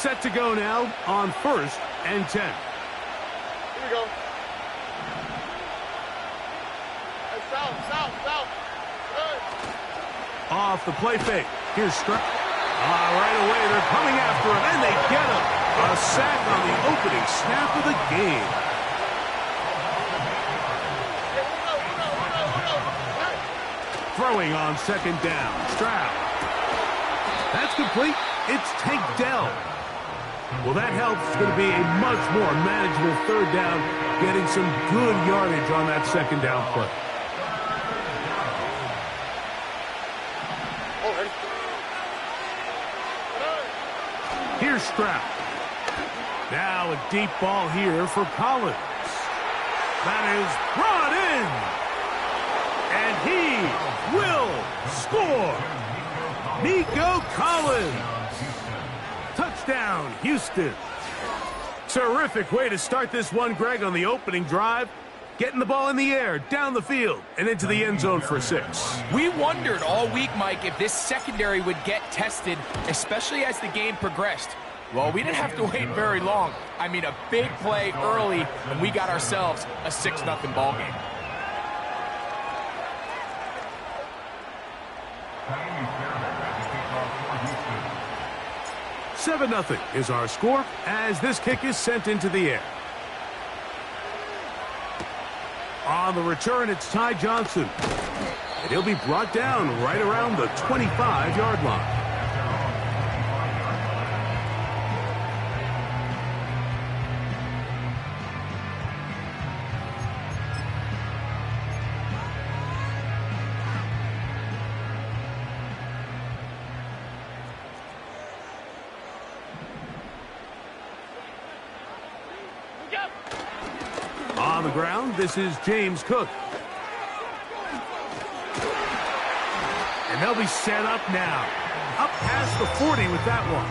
Set to go now on 1st and 10. Here we go. Hey, south. Good. Off the play fake. Here's Stroud. Right away, they're coming after him, and they get him. A sack on the opening snap of the game. Throwing on 2nd down. Stroud. That's complete. It's Tank Dell. Well, that helps. It's going to be a much more manageable 3rd down, getting some good yardage on that 2nd down play. Here's Stroud. Now a deep ball here for Collins. That is brought in. And he will score. Nico Collins. Touchdown, Houston. Terrific way to start this one, Greg, on the opening drive. Getting the ball in the air, down the field, and into the end zone for 6. We wondered all week, Mike, if this secondary would get tested, especially as the game progressed. Well, we didn't have to wait very long. I mean, a big play early, and we got ourselves a 6-0 ball game. Seven 0 is our score as this kick is sent into the air. On the return, it's Ty Johnson. And he'll be brought down right around the 25-yard line. On the ground, this is James Cook. And they'll be set up now. Up past the 40 with that one.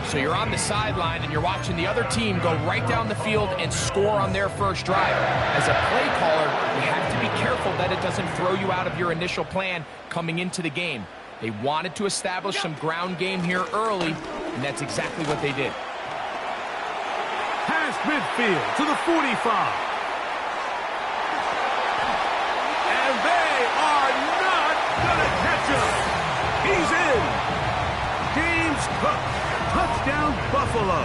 So you're on the sideline and you're watching the other team go right down the field and score on their first drive. As a play caller, you have to be careful that it doesn't throw you out of your initial plan coming into the game. They wanted to establish some ground game here early, and that's exactly what they did. Past midfield to the 45. And they are not going to catch him. He's in. James Cook, touchdown Buffalo.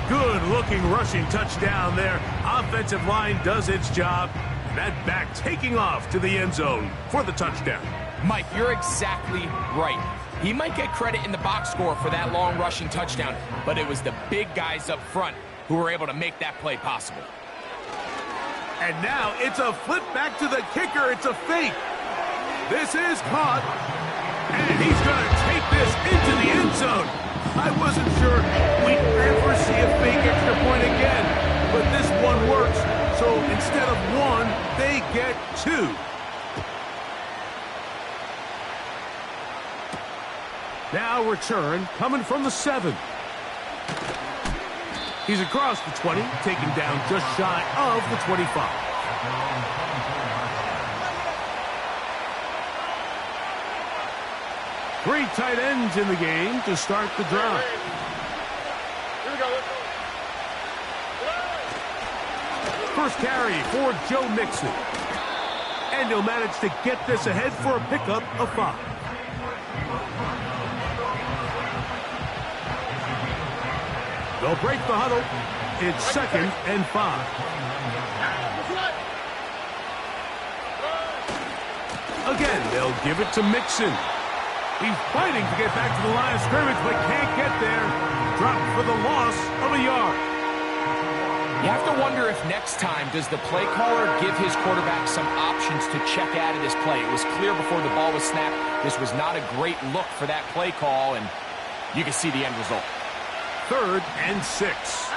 Good-looking rushing touchdown there. Offensive line does its job. That back taking off to the end zone for the touchdown. Mike, you're exactly right. He might get credit in the box score for that long rushing touchdown, but it was the big guys up front who were able to make that play possible. And now it's a flip back to the kicker. It's a fake. This is caught. And he's going to take this into the end zone. I wasn't sure we'd ever see a fake extra point again, but this one works. So instead of one, they get two. Now return coming from the 7. He's across the 20, taken down just shy of the 25. Three tight ends in the game to start the drive. Here we go. First carry for Joe Mixon. And he'll manage to get this ahead for a pickup of 5. They'll break the huddle. It's 2nd and 5. Again, they'll give it to Mixon. He's fighting to get back to the line of scrimmage, but can't get there. Dropped for the loss of a yard. You have to wonder if next time, does the play caller give his quarterback some options to check out of this play? It was clear before the ball was snapped. This was not a great look for that play call, and you can see the end result. 3rd and 6.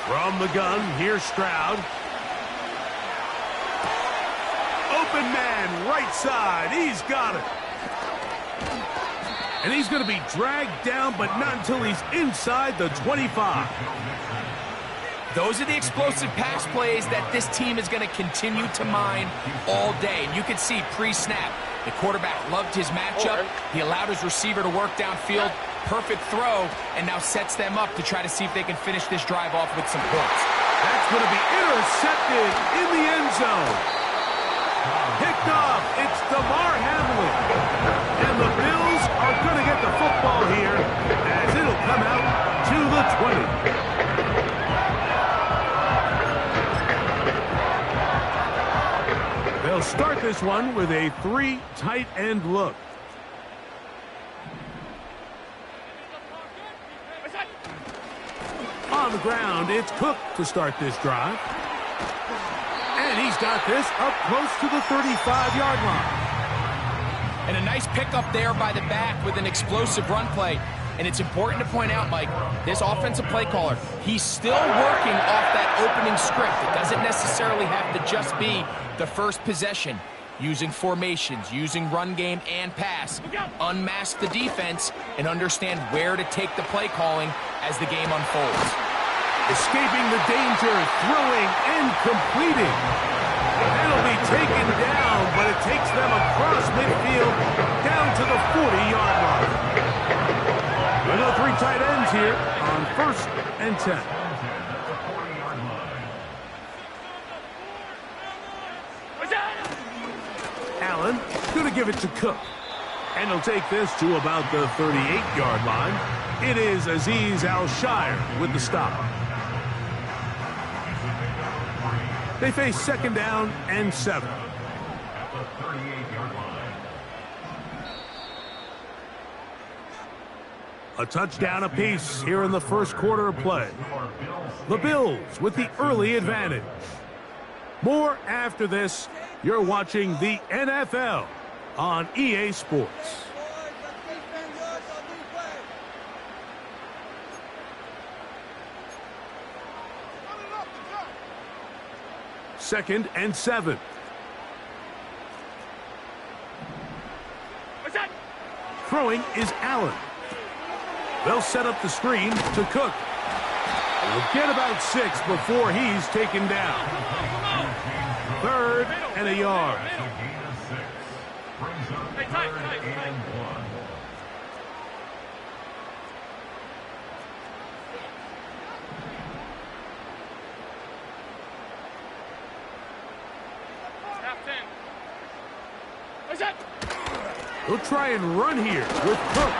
From the gun, here's Stroud. Open man, right side. He's got it. And he's going to be dragged down, but not until he's inside the 25. those are the explosive pass plays that this team is going to continue to mine all day. And you can see pre-snap, the quarterback loved his matchup. He allowed his receiver to work downfield. Perfect throw, and now sets them up to try to see if they can finish this drive off with some points. That's going to be intercepted in the end zone. Picked off. It's DeMar Hamlin. And the Bills are going to get the football here as it'll come out to the 20. They'll start this one with a 3 tight end look. On the ground, it's Cook to start this drive. And he's got this up close to the 35-yard line. And a nice pickup there by the back with an explosive run play. And it's important to point out, Mike, this offensive play caller, he's still working off that opening script. It doesn't necessarily have to just be the first possession. Using formations, using run game and pass. Unmask the defense and understand where to take the play calling as the game unfolds. Escaping the danger, throwing and completing. It'll be taken down, but it takes them across midfield down to the 40-yard line. We'll go 3 tight ends here on 1st and 10. Allen going to give it to Cook. And he'll take this to about the 38-yard line. It is Azeez Al-Shire with the stop. They face 2nd down and 7. A touchdown apiece here in the first quarter of play. The Bills with the early advantage. More after this. You're watching the NFL on EA Sports. Second and 7. Throwing is Allen. They'll set up the screen to Cook. He'll get about 6 before he's taken down. 3rd and a yard. He'll try and run here with Cook.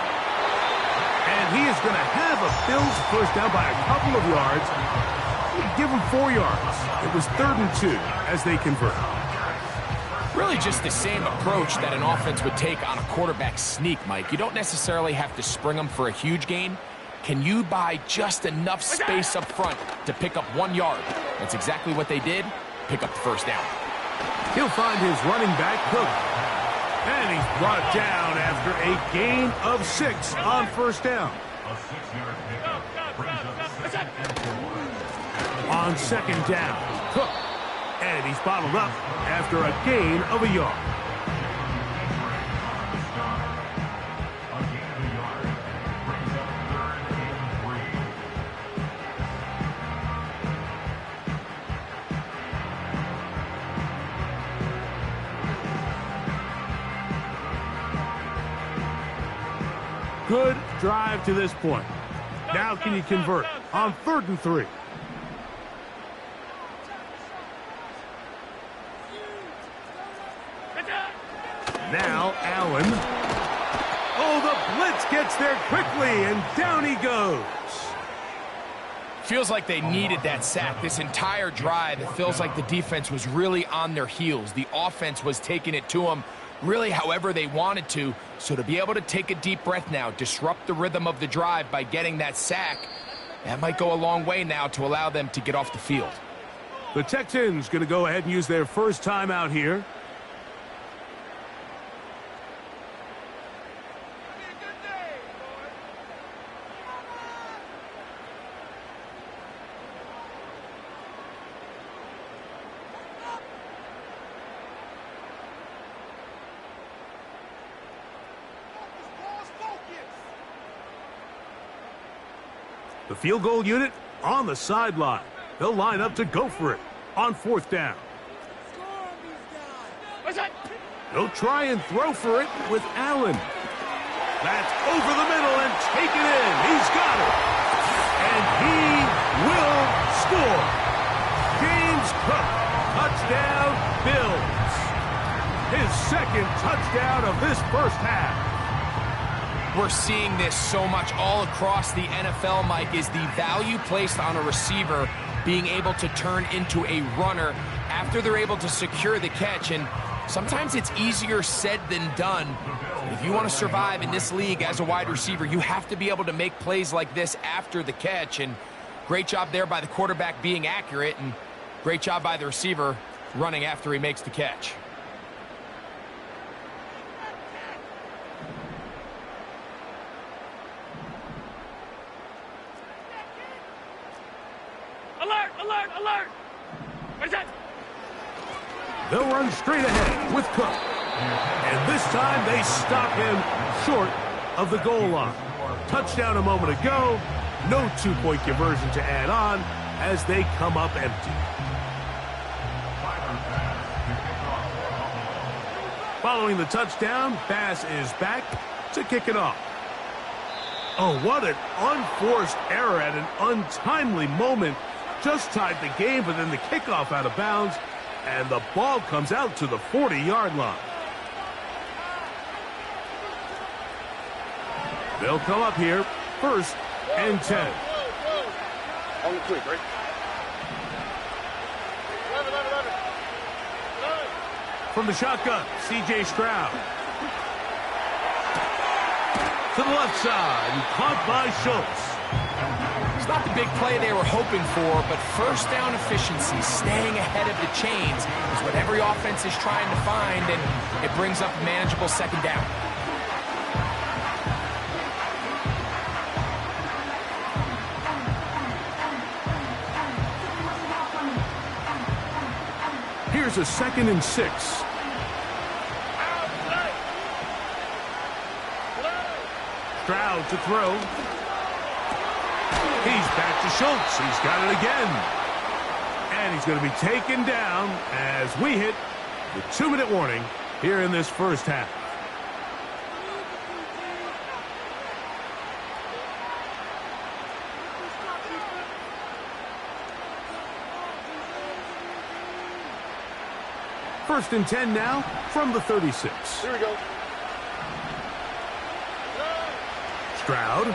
And he is going to have a Bills first down by a couple of yards. Give him 4 yards. It was 3rd and 2 as they convert. Really just the same approach that an offense would take on a quarterback sneak, Mike. You don't necessarily have to spring them for a huge gain. Can you buy just enough space up front to pick up 1 yard? That's exactly what they did. Pick up the first down. He'll find his running back, Cook. And he's brought down after a gain of 6 on 1st down. On 2nd down, Cook. And he's bottled up after a gain of a yard. Good drive to this point. Now can you convert on 3rd and 3? Now Allen. Oh, the blitz gets there quickly, and down he goes. Feels like they needed that sack this entire drive. It feels like the defense was really on their heels. The offense was taking it to them really however they wanted to. So to be able to take a deep breath now, disrupt the rhythm of the drive by getting that sack, that might go a long way now to allow them to get off the field. The Texans going to go ahead and use their first timeout here. The field goal unit on the sideline. They'll line up to go for it on 4th down. He'll try and throw for it with Allen. That's over the middle and taken in. He's got it. And he will score. James Cook, touchdown Bills. His 2nd touchdown of this first half. We're seeing this so much all across the NFL, Mike, is the value placed on a receiver being able to turn into a runner after they're able to secure the catch. And sometimes it's easier said than done. If you want to survive in this league as a wide receiver, you have to be able to make plays like this after the catch. And great job there by the quarterback being accurate, and great job by the receiver running after he makes the catch. Alert! Alert! Alert! Where's that? They'll run straight ahead with Cook. And this time they stop him short of the goal line. Touchdown a moment ago. No 2-point conversion to add on as they come up empty. Following the touchdown, Bass is back to kick it off. Oh, what an unforced error at an untimely moment. Just tied the game, but then the kickoff out of bounds, and the ball comes out to the 40-yard line. They'll come up here, 1st and 10. On the quick, right? 11. From the shotgun, C.J. Stroud. To the left side, and caught by Schultz. It's not the big play they were hoping for, but first down efficiency, staying ahead of the chains, is what every offense is trying to find, and it brings up a manageable 2nd down. Here's a 2nd and 6. Stroud to throw. He's back to Schultz. He's got it again. And he's going to be taken down as we hit the 2-minute warning here in this first half. First and 10 now from the 36. Here we go. Stroud.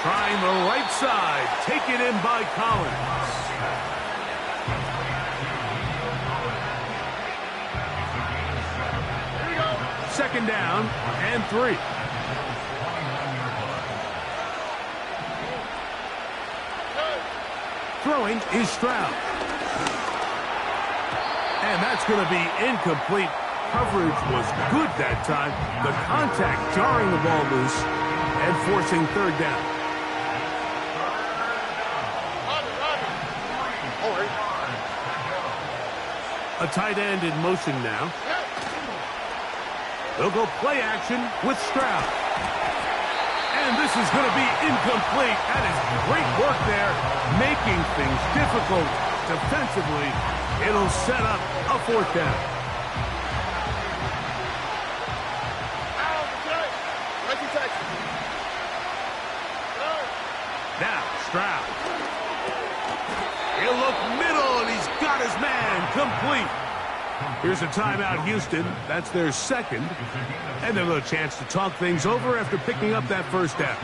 Trying the right side. Taken in by Collins. Here we go. 2nd down and 3. Throwing is Stroud. And that's going to be incomplete. Coverage was good that time. The contact jarring the ball loose and forcing 3rd down. A tight end in motion now. They'll go play action with Stroud. And this is going to be incomplete. That is great work there, making things difficult defensively. It'll set up a 4th down. Now, Stroud. He'll look middle, and he's got his man complete. Here's a timeout, Houston. That's their 2nd. And a little chance to talk things over after picking up that 1st down.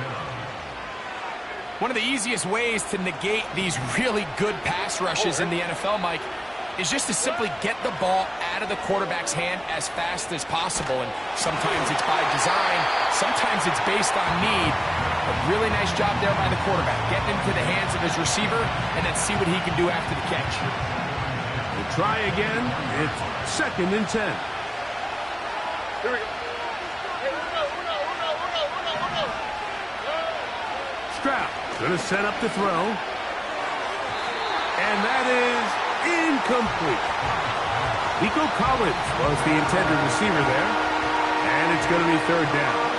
One of the easiest ways to negate these really good pass rushes in the NFL, Mike, is just to simply get the ball out of the quarterback's hand as fast as possible. And sometimes it's by design, sometimes it's based on need. A really nice job there by the quarterback, getting into the hands of his receiver, and then see what he can do after the catch. We'll try again. It's 2nd and 10. Here we go. Hey, we're go. Stroud going to set up to throw. And that is incomplete. Nico Collins was the intended receiver there. And it's going to be 3rd down.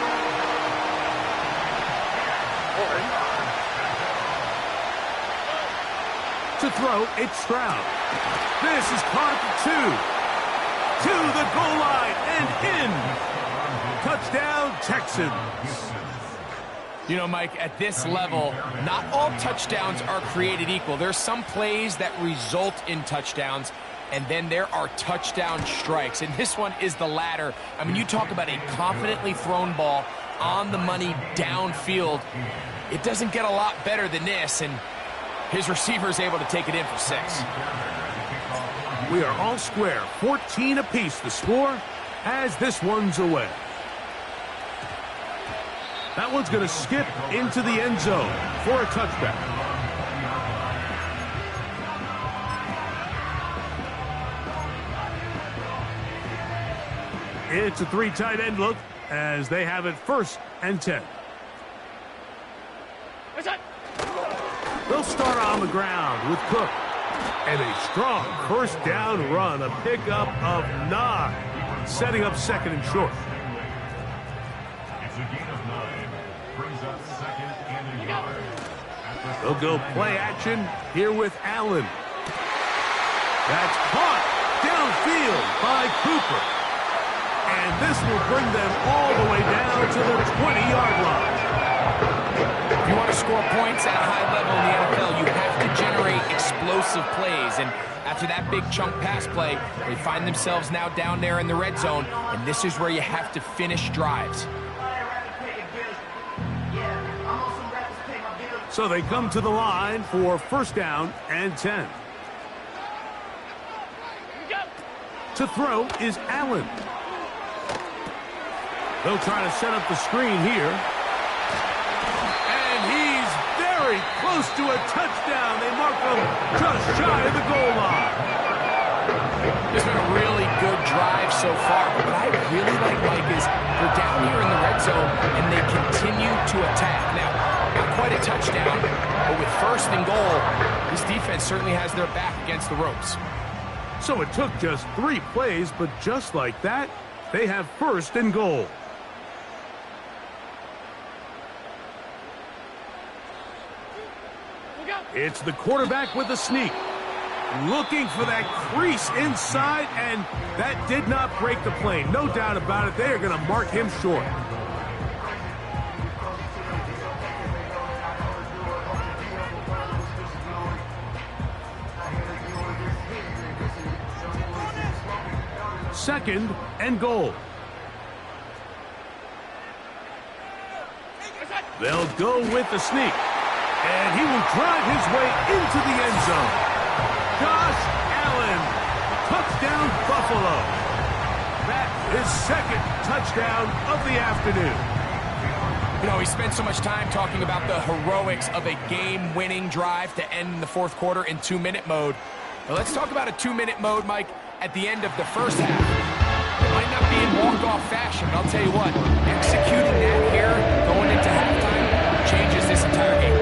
throw, it's Stroud. This is caught at the 2. To the goal line and in. Touchdown, Texans. You know, Mike, at this level, not all touchdowns are created equal. There's some plays that result in touchdowns, and then there are touchdown strikes. And this one is the latter. I mean, you talk about a confidently thrown ball on the money downfield. It doesn't get a lot better than this, and his receiver is able to take it in for 6. We are all square, 14 apiece the score as this one's away. That one's going to skip into the end zone for a touchback. It's a 3 tight end look as they have it 1st and 10. They'll start on the ground with Cook. And a strong 1st down run, a pickup of 9, setting up 2nd and short. They'll go play action here with Allen. That's caught downfield by Cooper. And this will bring them all the way down to the 20-yard line. If you want to score points at a high level in the NFL, you have to generate explosive plays. And after that big chunk pass play, they find themselves now down there in the red zone. And this is where you have to finish drives. So they come to the line for 1st down and 10. To throw is Allen. They'll try to set up the screen here. And he's very close to a touchdown. They mark him just shy of the goal line. It's been a really good drive so far. But what I really like, Mike, is they're down here in the red zone and they continue to attack. Now, not quite a touchdown, but with 1st and goal, this defense certainly has their back against the ropes. So it took just 3 plays, but just like that, they have 1st and goal. It's the quarterback with a sneak. Looking for that crease inside, and that did not break the play. No doubt about it, they are going to mark him short. Second and goal. They'll go with the sneak. And he will drive his way into the end zone. Josh Allen, touchdown Buffalo. That is 2nd touchdown of the afternoon. You know, we spent so much time talking about the heroics of a game-winning drive to end the 4th quarter in 2-minute mode. Now let's talk about a 2-minute mode, Mike, at the end of the 1st half. It might not be in walk-off fashion, but I'll tell you what, executing that here, going into halftime, changes this entire game.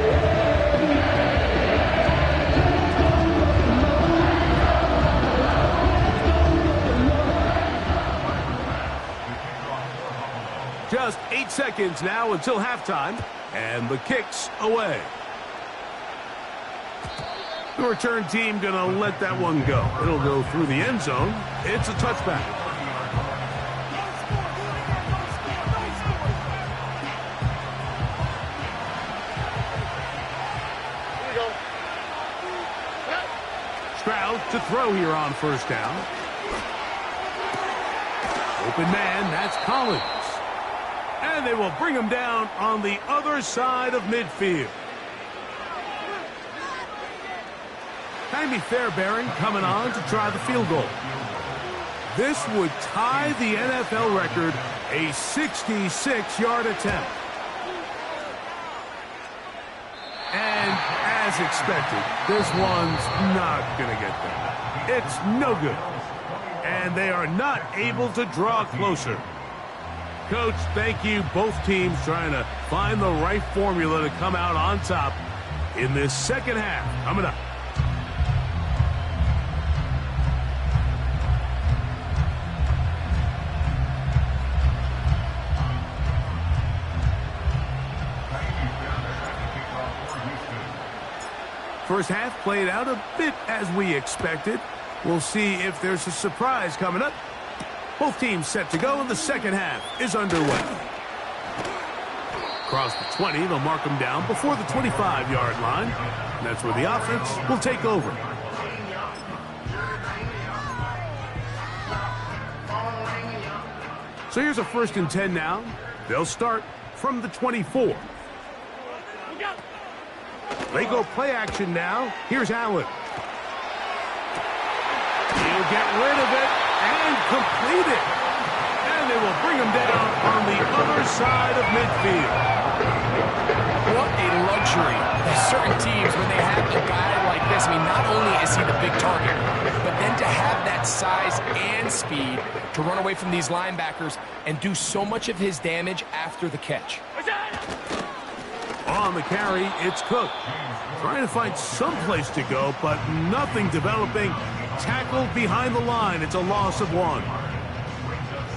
Just 8 seconds now until halftime, and the kick's away. The return team going to let that one go. It'll go through the end zone. It's a touchback. Here we go. Stroud to throw here on 1st down. Open man, that's Collins. And they will bring him down on the other side of midfield. Tammy Fairbairn coming on to try the field goal. This would tie the NFL record, a 66-yard attempt. And as expected, this one's not going to get there. It's no good. And they are not able to draw closer. Coach, thank you. Both teams trying to find the right formula to come out on top in this 2nd half. Coming up. first half played out a bit as we expected. We'll see if there's a surprise coming up. Both teams set to go, and the second half is underway. Across the 20, they'll mark them down before the 25-yard line. And that's where the offense will take over. So here's a 1st and 10 now. They'll start from the 24. They go play action now. Here's Allen. He'll get rid of it and complete it. And they will bring him down on the other side of midfield. What a luxury. Certain teams, when they have a guy like this, I mean, not only is he the big target, but then to have that size and speed to run away from these linebackers and do so much of his damage after the catch. On the carry, it's Cook. Trying to find some place to go, but nothing developing. Tackled behind the line. It's a loss of 1.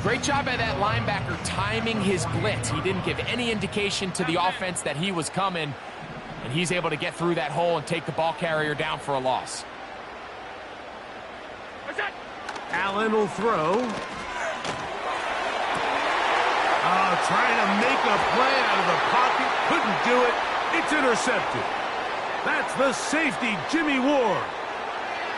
Great job by that linebacker timing his blitz. He didn't give any indication to the offense that he was coming, and he's able to get through that hole and take the ball carrier down for a loss. Allen will throw. Trying to make a play out of the pocket. Couldn't do it. It's intercepted. That's the safety, Jimmy Ward.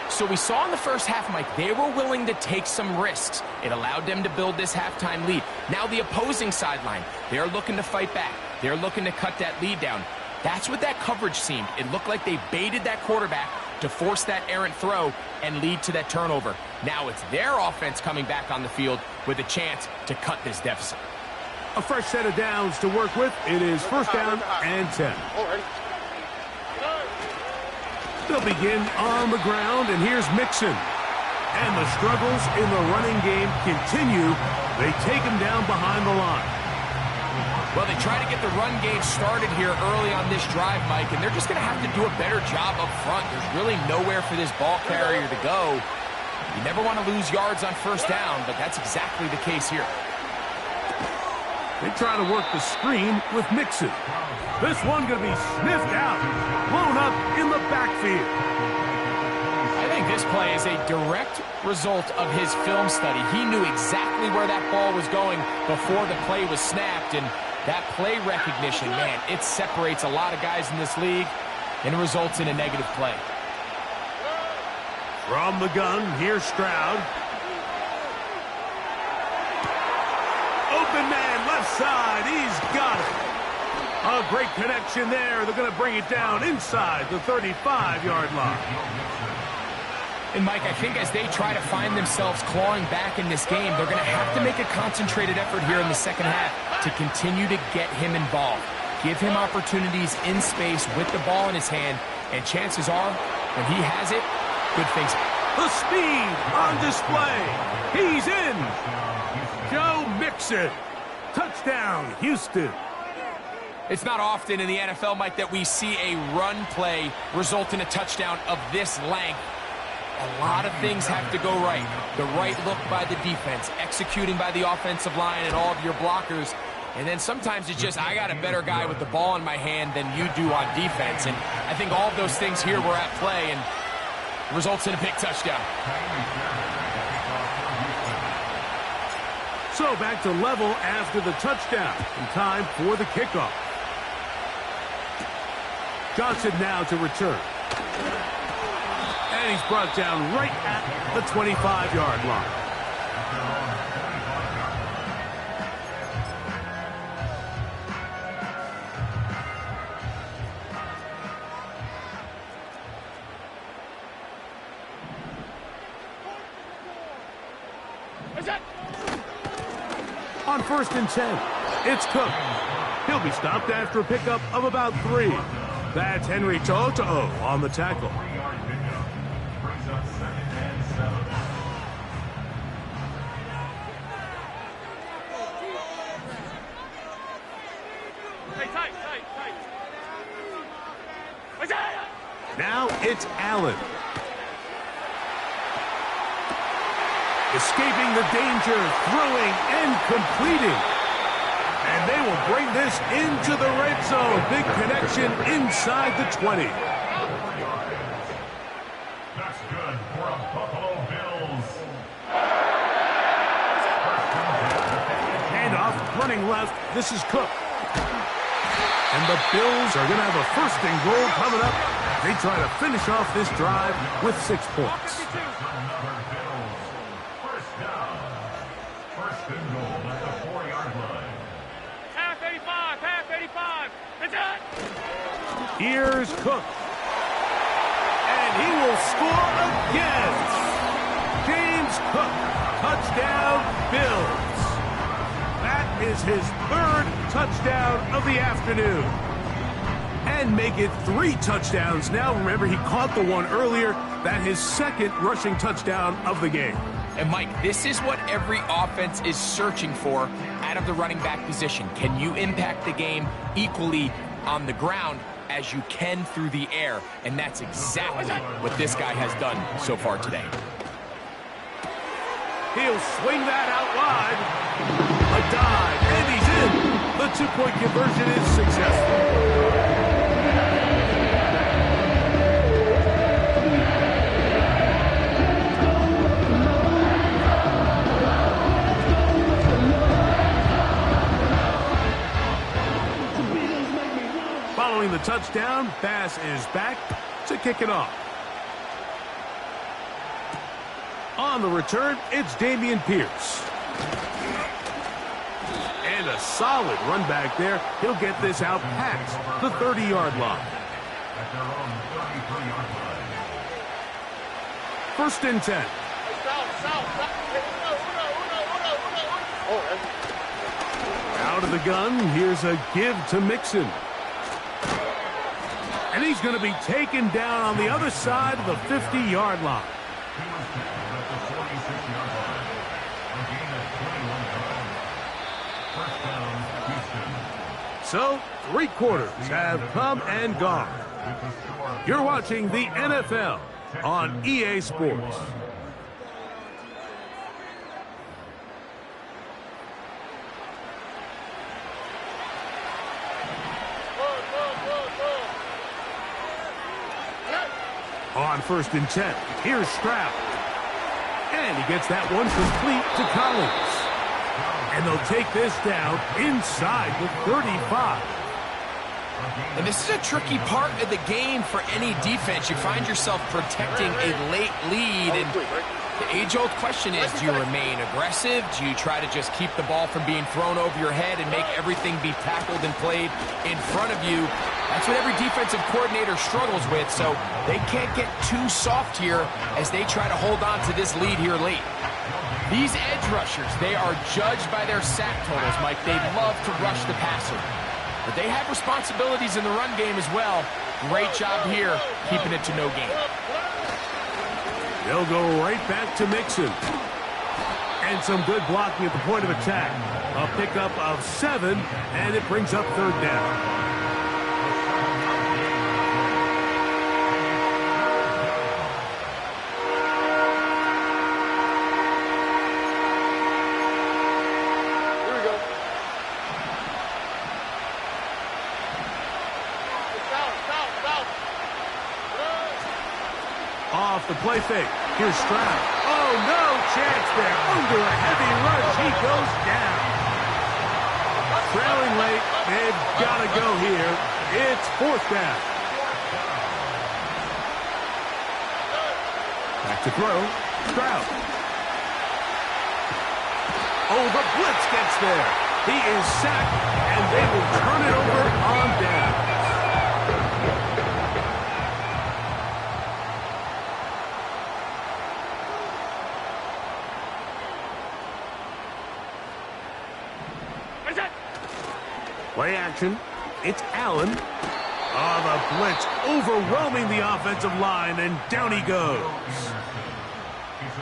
So we saw in the first half, Mike, they were willing to take some risks. It allowed them to build this halftime lead. Now the opposing sideline, they're looking to fight back. They're looking to cut that lead down. That's what that coverage seemed. It looked like they baited that quarterback to force that errant throw and lead to that turnover. Now it's their offense coming back on the field with a chance to cut this deficit. A fresh set of downs to work with. It is 1st down and 10. They'll begin on the ground, and here's Mixon. And the struggles in the running game continue. They take him down behind the line. Well, they try to get the run game started here early on this drive, Mike, and they're just going to have to do a better job up front. There's really nowhere for this ball carrier to go. You never want to lose yards on 1st down, but that's exactly the case here. They try to work the screen with Mixon. This one going to be sniffed out, blown up in the backfield. I think this play is a direct result of his film study. He knew exactly where that ball was going before the play was snapped, and that play recognition, man, it separates a lot of guys in this league and results in a negative play. From the gun, here's Stroud. Open man, left side, he's got it. A great connection there. They're going to bring it down inside the 35-yard line. And, Mike, I think as they try to find themselves clawing back in this game, they're going to have to make a concentrated effort here in the second half to continue to get him involved. Give him opportunities in space with the ball in his hand, and chances are, when he has it, good things. The speed on display. He's in. Joe Mixon. Touchdown, Houston. It's not often in the NFL, Mike, that we see a run play result in a touchdown of this length. A lot of things have to go right. The right look by the defense, executing by the offensive line and all of your blockers. And then sometimes it's just, I got a better guy with the ball in my hand than you do on defense. And I think all of those things here were at play and results in a big touchdown. So back to level after the touchdown. And time for the kickoff. Johnson now to return. And he's brought down right at the 25-yard line. On 1st and 10, it's Cook. He'll be stopped after a pickup of about 3. That's Henry To'o on the tackle. Now it's Allen. Escaping the danger, throwing and completing. And they will bring this into the red zone. Big connection inside the 20. running left. This is Cook. And the Bills are going to have a first and goal coming up. They try to finish off this drive with 6 points. First down. First and goal at the 4-yard line. Half 85, half 85. It's it. Here's Cook. And he will score again. James Cook, touchdown Bills. That is his 3rd touchdown of the afternoon. And make it 3 touchdowns now. Remember, he caught the one earlier. That his 2nd rushing touchdown of the game. And Mike, this is what every offense is searching for out of the running back position. Can you impact the game equally on the ground as you can through the air? And that's exactly what this guy has done so far today. He'll swing that out wide. A dive, and he's in. The 2-point conversion is successful. Following the touchdown, Bass is back to kick it off. On the return, it's Dameon Pierce. And a solid run back there. He'll get this out past the 30-yard line. At their own 33-yard line. First and 10. Out of the gun, here's a give to Mixon. And he's going to be taken down on the other side of the 50-yard line. He was tackled at the 46-yard line. A gain of 21 yards. First down, Houston. So, 3 quarters have come and gone. With the score, You're watching the NFL on EA Sports. On first and 10, here's Stroud. And he gets that one complete to Collins. And they'll take this down inside the 35. And this is a tricky part of the game for any defense. You find yourself protecting a late lead, and the age-old question is, do you remain aggressive? Do you try to just keep the ball from being thrown over your head and make everything be tackled and played in front of you? That's what every defensive coordinator struggles with, so they can't get too soft here as they try to hold on to this lead here late. These edge rushers, they are judged by their sack totals, Mike. They love to rush the passer. But they have responsibilities in the run game as well. Great job here, keeping it to no gain. They'll go right back to Mixon. And some good blocking at the point of attack. A pickup of 7, and it brings up 3rd down. Off the play fake. Here's Stroud. Oh, no chance there. Under a heavy rush, he goes down. Trailing late. They've got to go here. It's 4th down. Back to throw. Stroud. Oh, the blitz gets there. He is sacked, and they will turn it over on down. Play action. It's Allen. Oh, the blitz overwhelming the offensive line, and down he goes.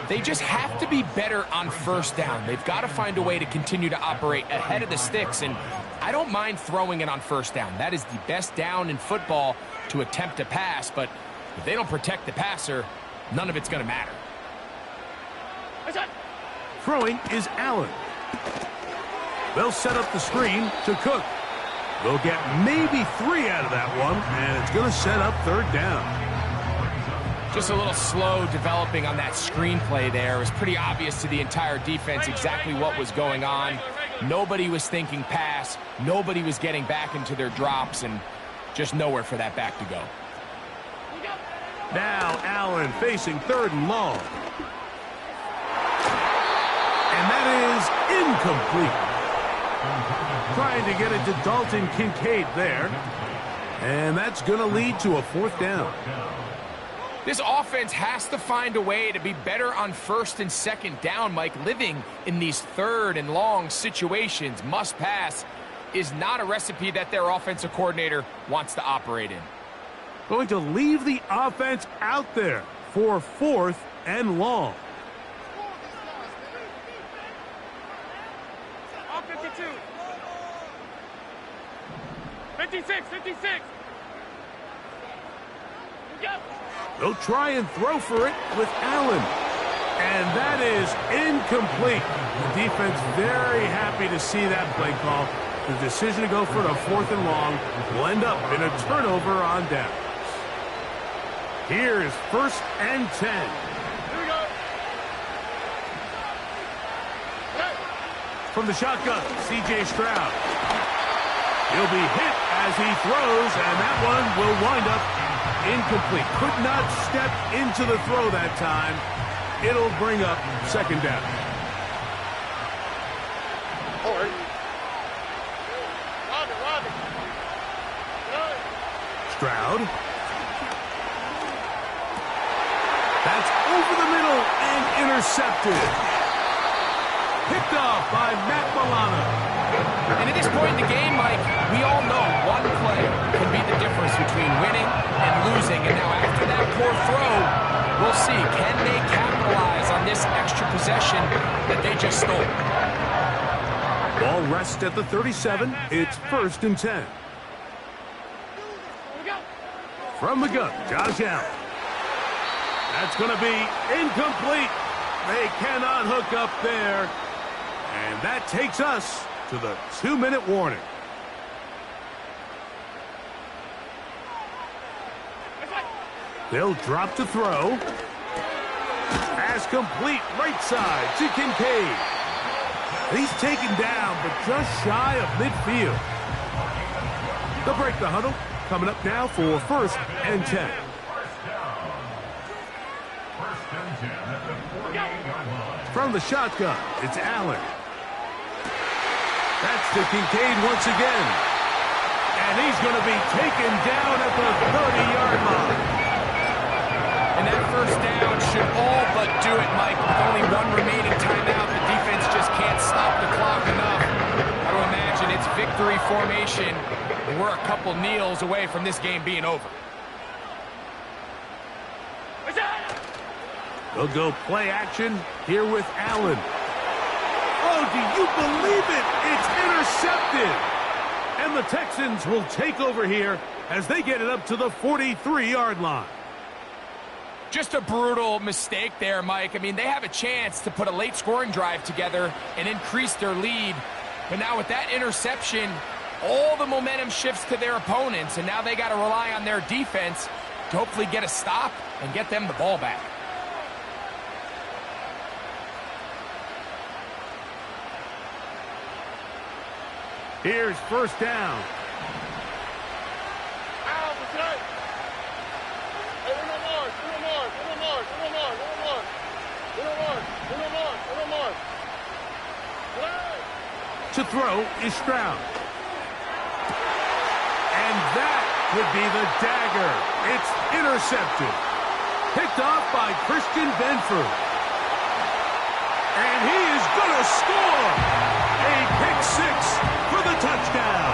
They just have to be better on first down. They've got to find a way to continue to operate ahead of the sticks, and I don't mind throwing it on first down. That is the best down in football to attempt a pass, but if they don't protect the passer, none of it's going to matter. Throwing is Allen. They'll set up the screen to Cook. They'll get maybe 3 out of that one, and it's going to set up 3rd down. Just a little slow developing on that screenplay there. It was pretty obvious to the entire defense exactly what was going on. Nobody was thinking pass. Nobody was getting back into their drops, and just nowhere for that back to go. Now Allen facing 3rd and long. And that is incomplete. Trying to get it to Dalton Kincaid there. And that's going to lead to a 4th down. This offense has to find a way to be better on 1st and 2nd down, Mike. Living in these 3rd and long situations, must pass, is not a recipe that their offensive coordinator wants to operate in. Going to leave the offense out there for 4th and long. All 52. 56, 56. Go. They'll try and throw for it with Allen. And that is incomplete. The defense very happy to see that play call. The decision to go for it on 4th and long will end up in a turnover on downs. Here's 1st and 10. Here we go. From the shotgun, C.J. Stroud. He'll be hit as he throws, and that one will wind up incomplete. Could not step into the throw that time. It'll bring up 2nd down. Stroud. That's over the middle and intercepted. Picked off by Matt Milano. And at this point in the game, Mike, we all know one play can be the difference between winning and losing. And now after that poor throw, we'll see, can they capitalize on this extra possession that they just stole? Ball rests at the 37. It's 1st and 10. From the gun, Josh Allen. That's going to be incomplete. They cannot hook up there. And that takes us to the 2-minute warning. They'll drop to throw. Pass complete, right side to Kincaid. He's taken down, but just shy of midfield. They'll break the huddle. Coming up now for 1st and 10. From the shotgun, it's Allen. That's to Kincaid once again. And he's going to be taken down at the 30-yard line. And that 1st down should all but do it, Mike. With only one remaining timeout, the defense just can't stop the clock enough. I would imagine it's victory formation. And we're a couple kneels away from this game being over. They'll go play action here with Allen. Oh, do you believe it? It's intercepted. And the Texans will take over here as they get it up to the 43-yard line. Just a brutal mistake there, Mike. I mean, they have a chance to put a late scoring drive together and increase their lead. But now with that interception, all the momentum shifts to their opponents, and now they got to rely on their defense to hopefully get a stop and get them the ball back. Here's 1st down. To throw is Stroud. And that would be the dagger. It's intercepted. Picked off by Christian Benford. And he is going to score. A pick 6 for the touchdown.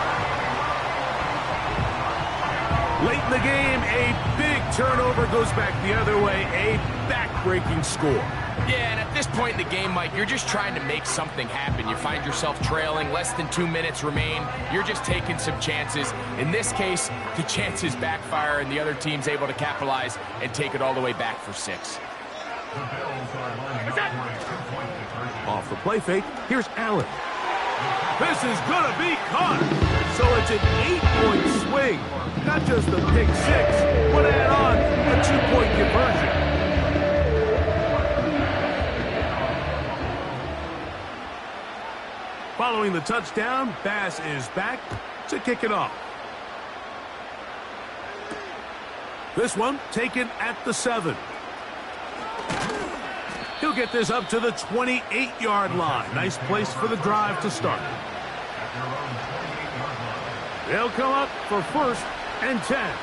Late in the game, a big turnover goes back the other way. A back-breaking score. Yeah, and at this point in the game, Mike, you're just trying to make something happen. You find yourself trailing, less than 2 minutes remain. You're just taking some chances. In this case, the chances backfire, and the other team's able to capitalize and take it all the way back for 6. Off the play fake, here's Allen. This is going to be caught. So it's an 8-point swing. Not just a pick 6, but add on a 2-point conversion. Following the touchdown, Bass is back to kick it off. This one taken at the 7. He'll get this up to the 28-yard line. Nice place for the drive to start. They'll come up for 1st and 10.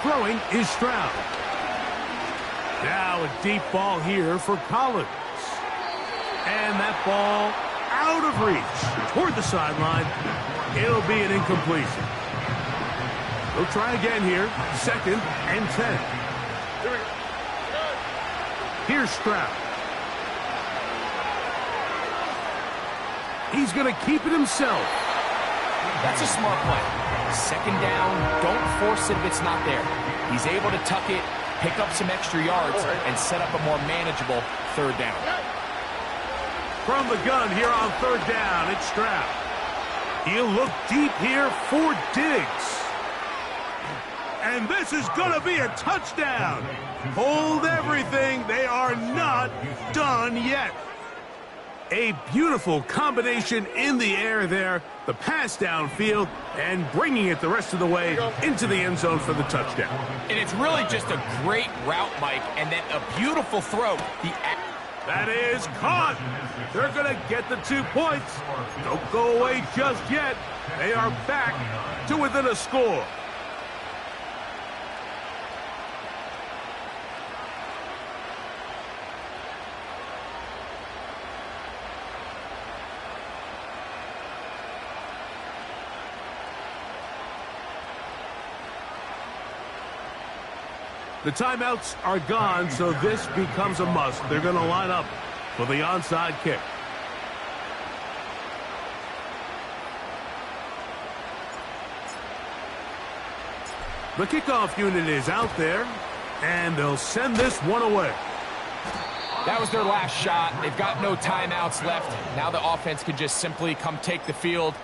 Throwing is Stroud. Now a deep ball here for Collins. And that ball out of reach toward the sideline. It'll be an incompletion. We'll try again here. 2nd and 10. Here's Stroud. He's going to keep it himself. That's a smart play. 2nd down, don't force it if it's not there. He's able to tuck it, pick up some extra yards, and set up a more manageable 3rd down. From the gun here on 3rd down, it's Stroud. He'll look deep here for Diggs. And this is going to be a touchdown. Hold everything. They are not done yet. A beautiful combination in the air there. The pass downfield and bringing it the rest of the way into the end zone for the touchdown. And it's really just a great route, Mike, and then a beautiful throw. That is caught. They're going to get the 2 points. Don't go away just yet. They are back to within a score. The timeouts are gone, so this becomes a must. They're going to line up for the onside kick. The kickoff unit is out there, and they'll send this one away. That was their last shot. They've got no timeouts left. Now the offense can just simply come take the field.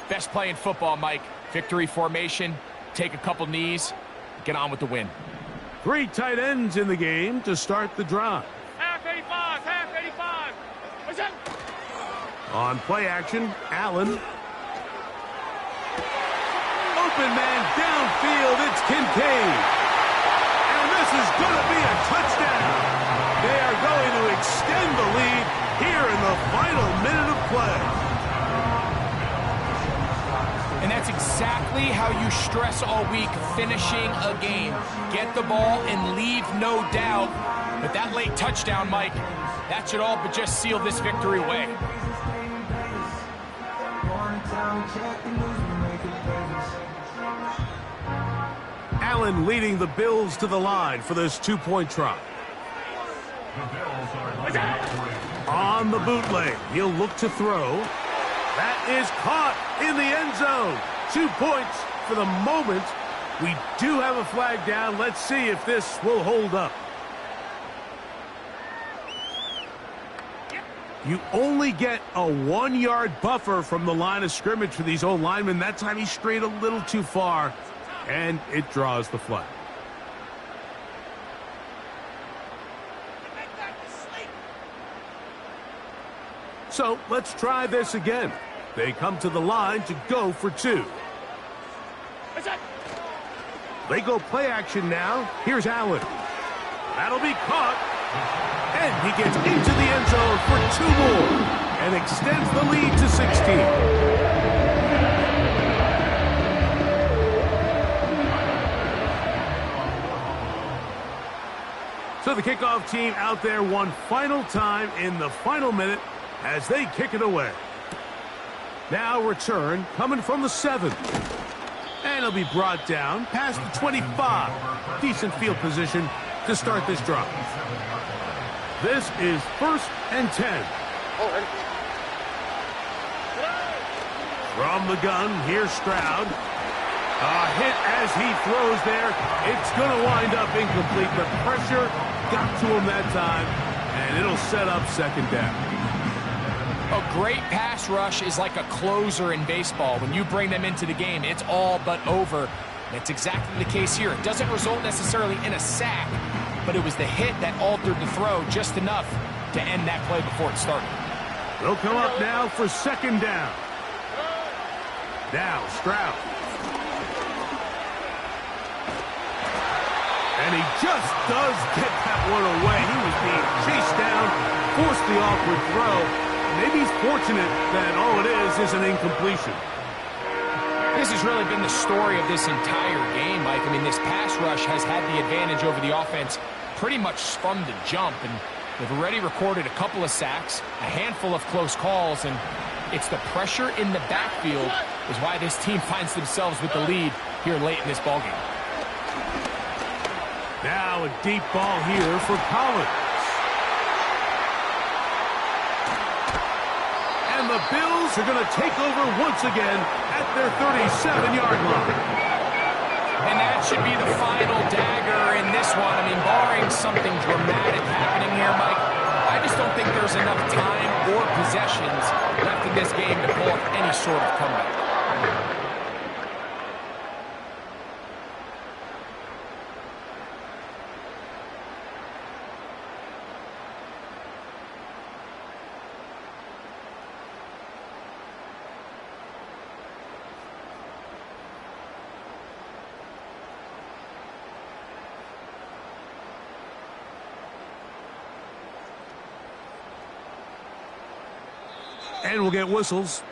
Best play in football, Mike. Victory formation, take a couple knees, get on with the win. 3 tight ends in the game to start the drive. Half 85, half 85. What's that? On play action, Allen. Open man downfield, it's Kincaid. And this is going to be a touchdown. They are going to extend the lead here in the final minute of play. And that's exactly how you stress all week, finishing a game. Get the ball and leave no doubt. But that late touchdown, Mike, that should all but just seal this victory away. Allen leading the Bills to the line for this 2-point try. On the bootleg, he'll look to throw. That is caught in the end zone. 2 points for the moment. We do have a flag down. Let's see if this will hold up. You only get a 1-yard buffer from the line of scrimmage for these old linemen. That time he strayed a little too far, and it draws the flag. So let's try this again. They come to the line to go for 2. They go play action now. Here's Allen. That'll be caught. And he gets into the end zone for 2 more and extends the lead to 16. So the kickoff team out there one final time in the final minute as they kick it away. Now return coming from the 7. And it'll be brought down past the 25. Decent field position to start this drive. This is 1st and 10. From the gun, here's Stroud. A hit as he throws there. It's going to wind up incomplete. The pressure got to him that time, and it'll set up 2nd down. A great pass rush is like a closer in baseball. When you bring them into the game, it's all but over. That's exactly the case here. It doesn't result necessarily in a sack, but it was the hit that altered the throw just enough to end that play before it started. They'll come up now for second down. Now Stroud. And he just does get that one away. He was being chased down, forced the awkward throw. Maybe he's fortunate that all it is an incompletion. This has really been the story of this entire game, Mike. I mean, this pass rush has had the advantage over the offense pretty much from the jump, and they've already recorded a couple of sacks, a handful of close calls, and it's the pressure in the backfield is why this team finds themselves with the lead here late in this ballgame. Now a deep ball here for Collins. And the Bills are going to take over once again at their 37-yard line. And that should be the final dagger in this one. I mean, barring something dramatic happening here, Mike, I just don't think there's enough time or possessions left in this game to pull off any sort of comeback. And we'll get whistles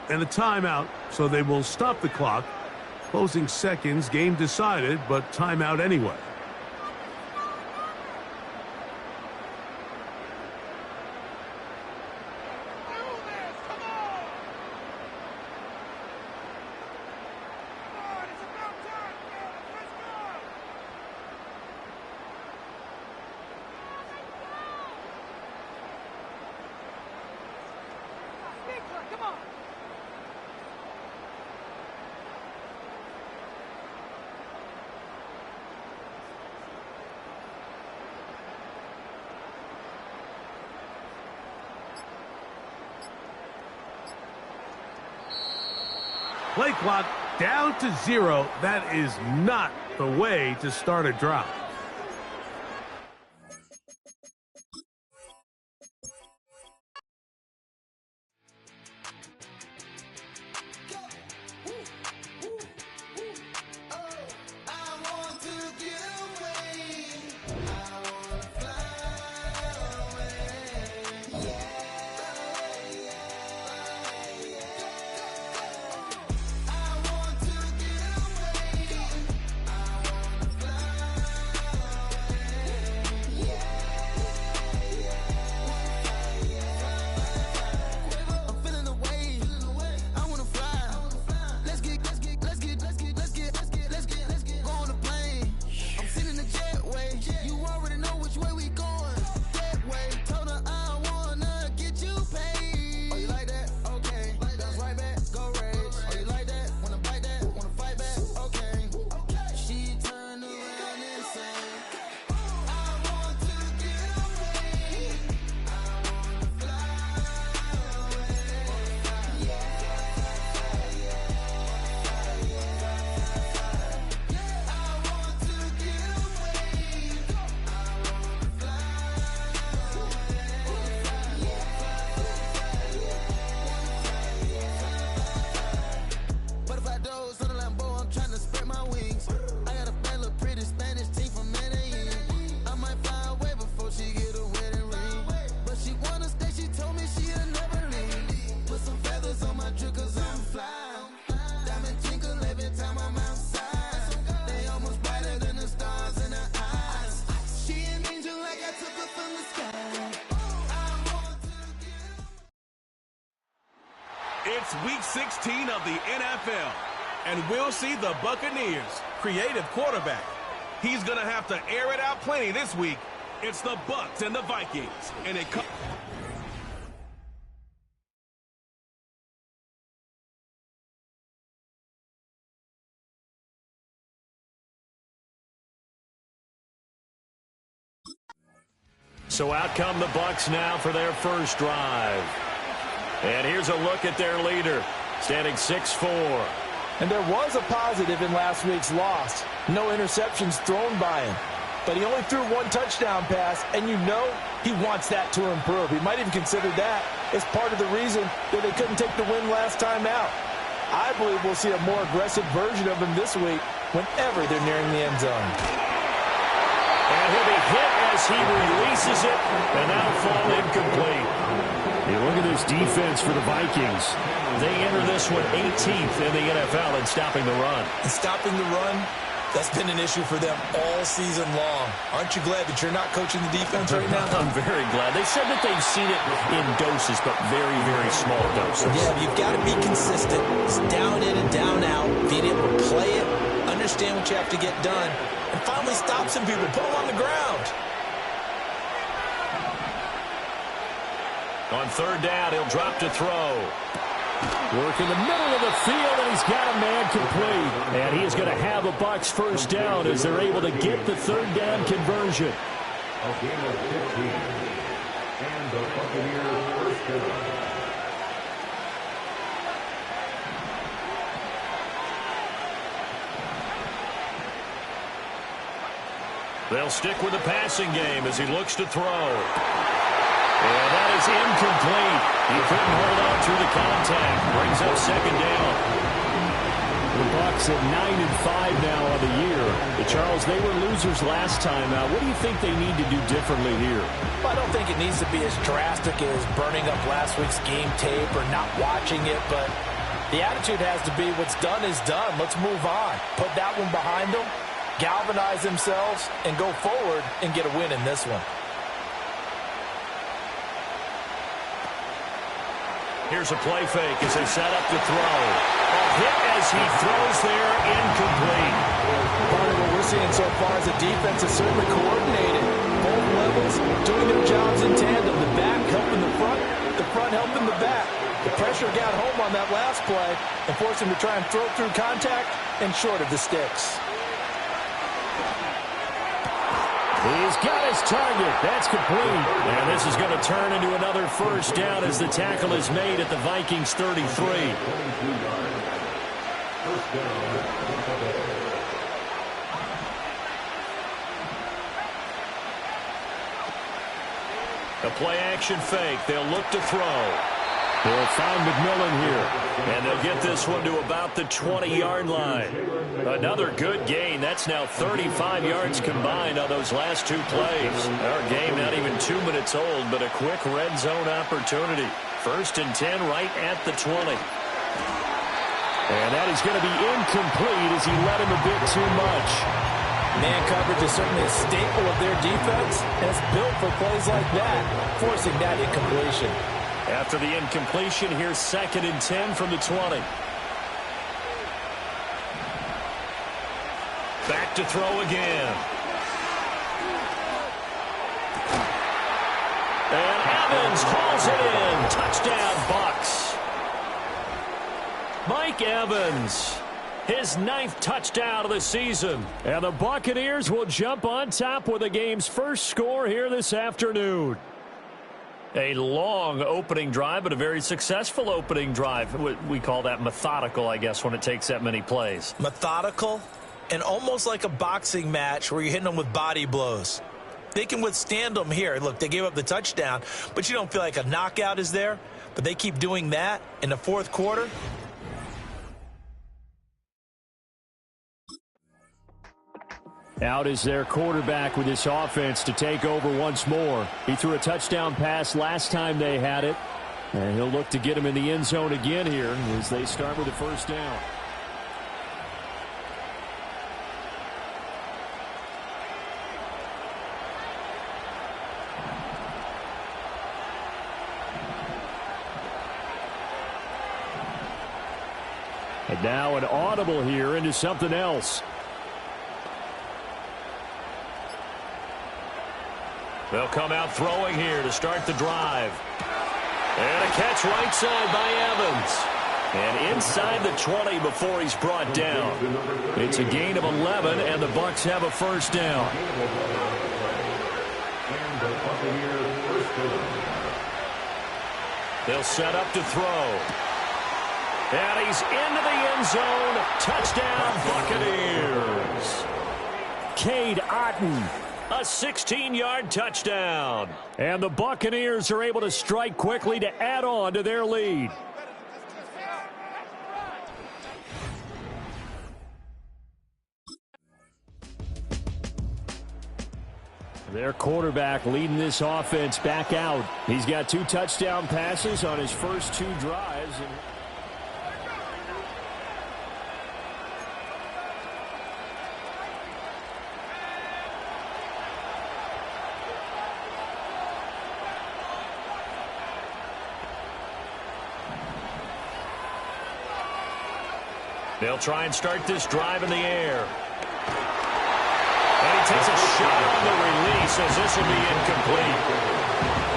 and a timeout, so they will stop the clock. Closing seconds, game decided, but timeout anyway. Play clock down to 0. That is not the way to start a drive. It's Week 16 of the NFL, and we'll see the Buccaneers' creative quarterback. He's going to have to air it out plenty this week. It's the Bucs and the Vikings, and it comes... So out come the Bucs now for their first drive. And here's a look at their leader, standing 6'4". And there was a positive in last week's loss. No interceptions thrown by him. but he only threw one touchdown pass, and you know he wants that to improve. He might even consider that as part of the reason that they couldn't take the win last time out. I believe we'll see a more aggressive version of him this week whenever they're nearing the end zone. And he'll be hit as he releases it, and that'll fall incomplete. Hey, look at this defense for the Vikings. They enter this one 18th in the NFL in stopping the run. And stopping the run, that's been an issue for them all season long. Aren't you glad that you're not coaching the defense right now? I'm very glad. They said that they've seen it in doses, but very, very small doses. Yeah, you've got to be consistent. It's down in and down out. Being able to play it, understand what you have to get done, and finally stop some people, put them on the ground. On third down, he'll drop to throw. Work in the middle of the field, and he's got a man complete. And he is going to have a Bucs first down as they're able to get the third down conversion. A game of 15. And the Buccaneers first down. They'll stick with the passing game as he looks to throw. And that is incomplete. He couldn't hold on through the contact. Brings up second down. The Bucs at 9-5 now on the year. But Charles, they were losers last time out. What do you think they need to do differently here? Well, I don't think it needs to be as drastic as burning up last week's game tape or not watching it, but the attitude has to be what's done is done. Let's move on. Put that one behind them, galvanize themselves, and go forward and get a win in this one. Here's a play fake as they set up to throw. A hit as he throws there, incomplete. Part of what we're seeing so far is the defense is certainly coordinated. Both levels doing their jobs in tandem. The back helping the front helping the back. The pressure got home on that last play and forced him to try and throw through contact and short of the sticks. He's got his target. That's complete. And this is going to turn into another first down as the tackle is made at the Vikings 33. A play-action fake. They'll look to throw. They'll find McMillan here. And they'll get this one to about the 20-yard line. Another good gain. That's now 35 yards combined on those last two plays. Our game not even 2 minutes old, but a quick red zone opportunity. 1st and 10 right at the 20. And that is going to be incomplete as he led him a bit too much. Man coverage is certainly a staple of their defense, and it's built for plays like that, forcing that incompletion. After the incompletion, here's 2nd and 10 from the 20. Back to throw again. And Evans hauls it in. Touchdown, Bucs. Mike Evans, his 9th touchdown of the season. And the Buccaneers will jump on top with the game's first score here this afternoon. A long opening drive, but a very successful opening drive. We call that methodical, I guess, when it takes that many plays. Methodical and almost like a boxing match where you're hitting them with body blows. They can withstand them here. Look, they gave up the touchdown, but you don't feel like a knockout is there. But they keep doing that in the 4th quarter. Out is their quarterback with this offense to take over once more. He threw a touchdown pass last time they had it. And he'll look to get him in the end zone again here as they start with the first down. And now an audible here into something else. They'll come out throwing here to start the drive. And a catch right side by Evans. And inside the 20 before he's brought down. It's a gain of 11, and the Bucs have a first down. They'll set up to throw. And he's into the end zone. Touchdown, Buccaneers. Cade Otton A 16-yard touchdown. And the Buccaneers are able to strike quickly to add on to their lead. Their quarterback leading this offense back out. He's got 2 touchdown passes on his first 2 drives. They'll try and start this drive in the air. And he takes a shot on the release as this will be incomplete.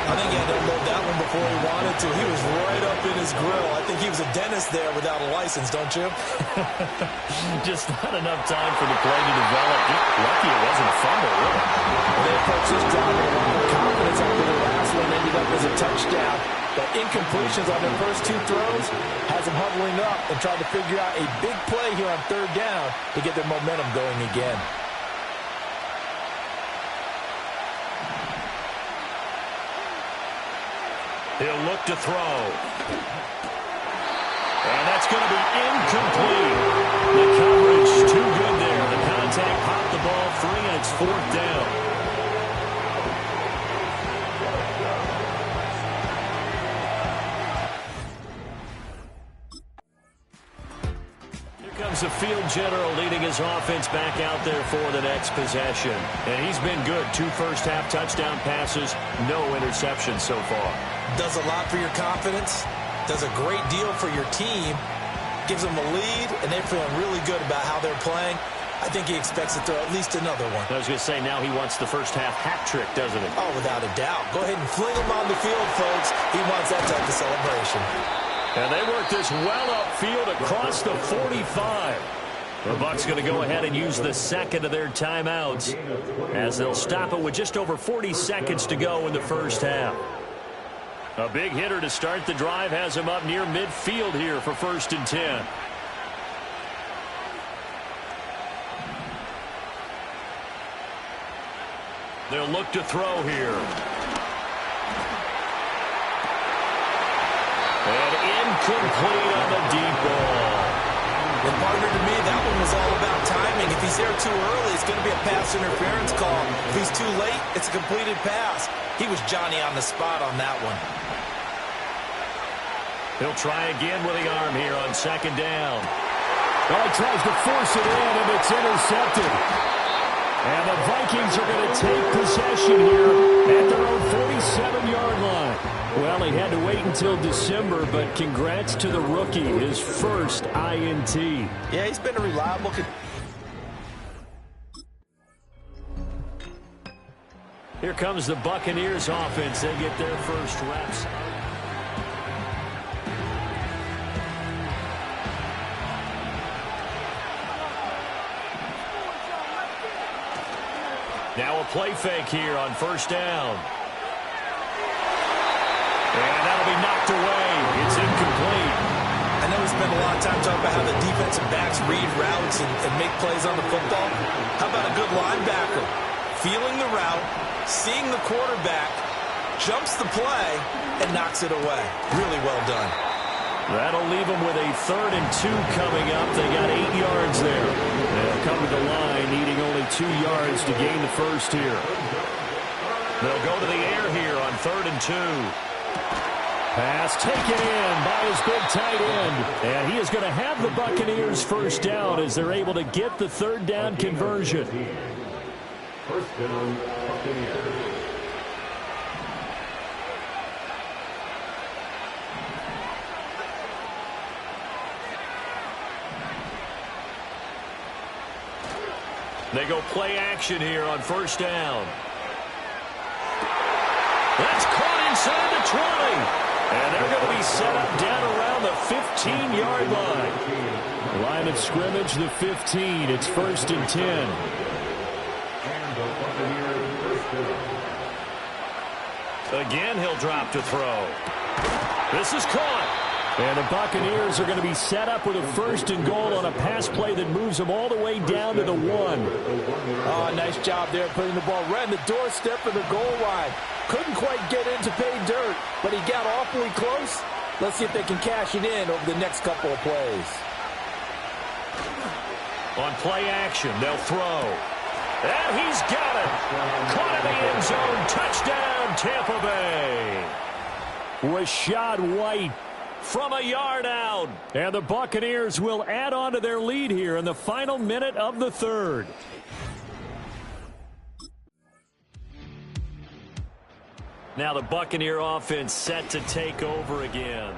I think he had to unload that one before he wanted to. He was right up in his grill. I think he was a dentist there without a license, don't you? Just not enough time for the play to develop. Lucky it wasn't a fumble, really. They approached this drive with a lot of confidence after the last one ended up as a touchdown. But incompletions on their first 2 throws has them huddling up and trying to figure out a big play here on 3rd down to get their momentum going again. He'll look to throw. And that's going to be incomplete. The coverage too good there. The contact popped the ball free, and it's 4th down. Here comes the field general leading his offense back out there for the next possession. And he's been good. 2 first-half touchdown passes, no interceptions so far. Does a lot for your confidence, does a great deal for your team, gives them a lead, and they're feeling really good about how they're playing. I think he expects to throw at least another one. I was going to say, now he wants the first-half hat trick, doesn't he? Oh, without a doubt. Go ahead and fling him on the field, folks. He wants that type of celebration. And they work this well upfield across the 45. The Bucs going to go ahead and use the second of their timeouts as they'll stop it with just over 40 seconds to go in the first half. A big hitter to start the drive has him up near midfield here for 1st and 10. They'll look to throw here. And incomplete on the deep ball. And partner, to me, that one was all about timing. If he's there too early, it's going to be a pass interference call. If he's too late, it's a completed pass. He was Johnny on the spot on that one. He'll try again with the arm here on 2nd down. Well, he tries to force it in, and it's intercepted. And the Vikings are going to take possession here at their own 47-yard line. Well, he had to wait until December, but congrats to the rookie, his first INT. Yeah, he's been a reliable. Here comes the Buccaneers offense. They get their first reps. Now a play fake here on 1st down. And that'll be knocked away. It's incomplete. I know we spent a lot of time talking about how the defensive backs read routes and make plays on the football. How about a good linebacker? Feeling the route, seeing the quarterback, jumps the play, and knocks it away. Really well done. That'll leave them with a 3rd and 2 coming up. They got 8 yards there. They'll come to the line, needing only 2 yards to gain the first here. They'll go to the air here on 3rd and 2. Pass taken in by his big tight end. And he is going to have the Buccaneers first down as they're able to get the 3rd down conversion. First down, Buccaneers. They go play action here on 1st down. That's caught inside the 20. And they're going to be set up down around the 15-yard line. Line of scrimmage, the 15. It's 1st and 10. And the Buccaneers first down. Again, he'll drop to throw. This is caught. And the Buccaneers are going to be set up with a 1st and goal on a pass play that moves them all the way down to the 1. Oh, nice job there putting the ball right in the doorstep of the goal line. Couldn't quite get in to pay dirt, but he got awfully close. Let's see if they can cash it in over the next couple of plays. On play action, they'll throw. And he's got it. Caught in the end zone. Touchdown, Tampa Bay. Rachaad White from a yard out. And the Buccaneers will add on to their lead here in the final minute of the 3rd. Now the Buccaneer offense set to take over again.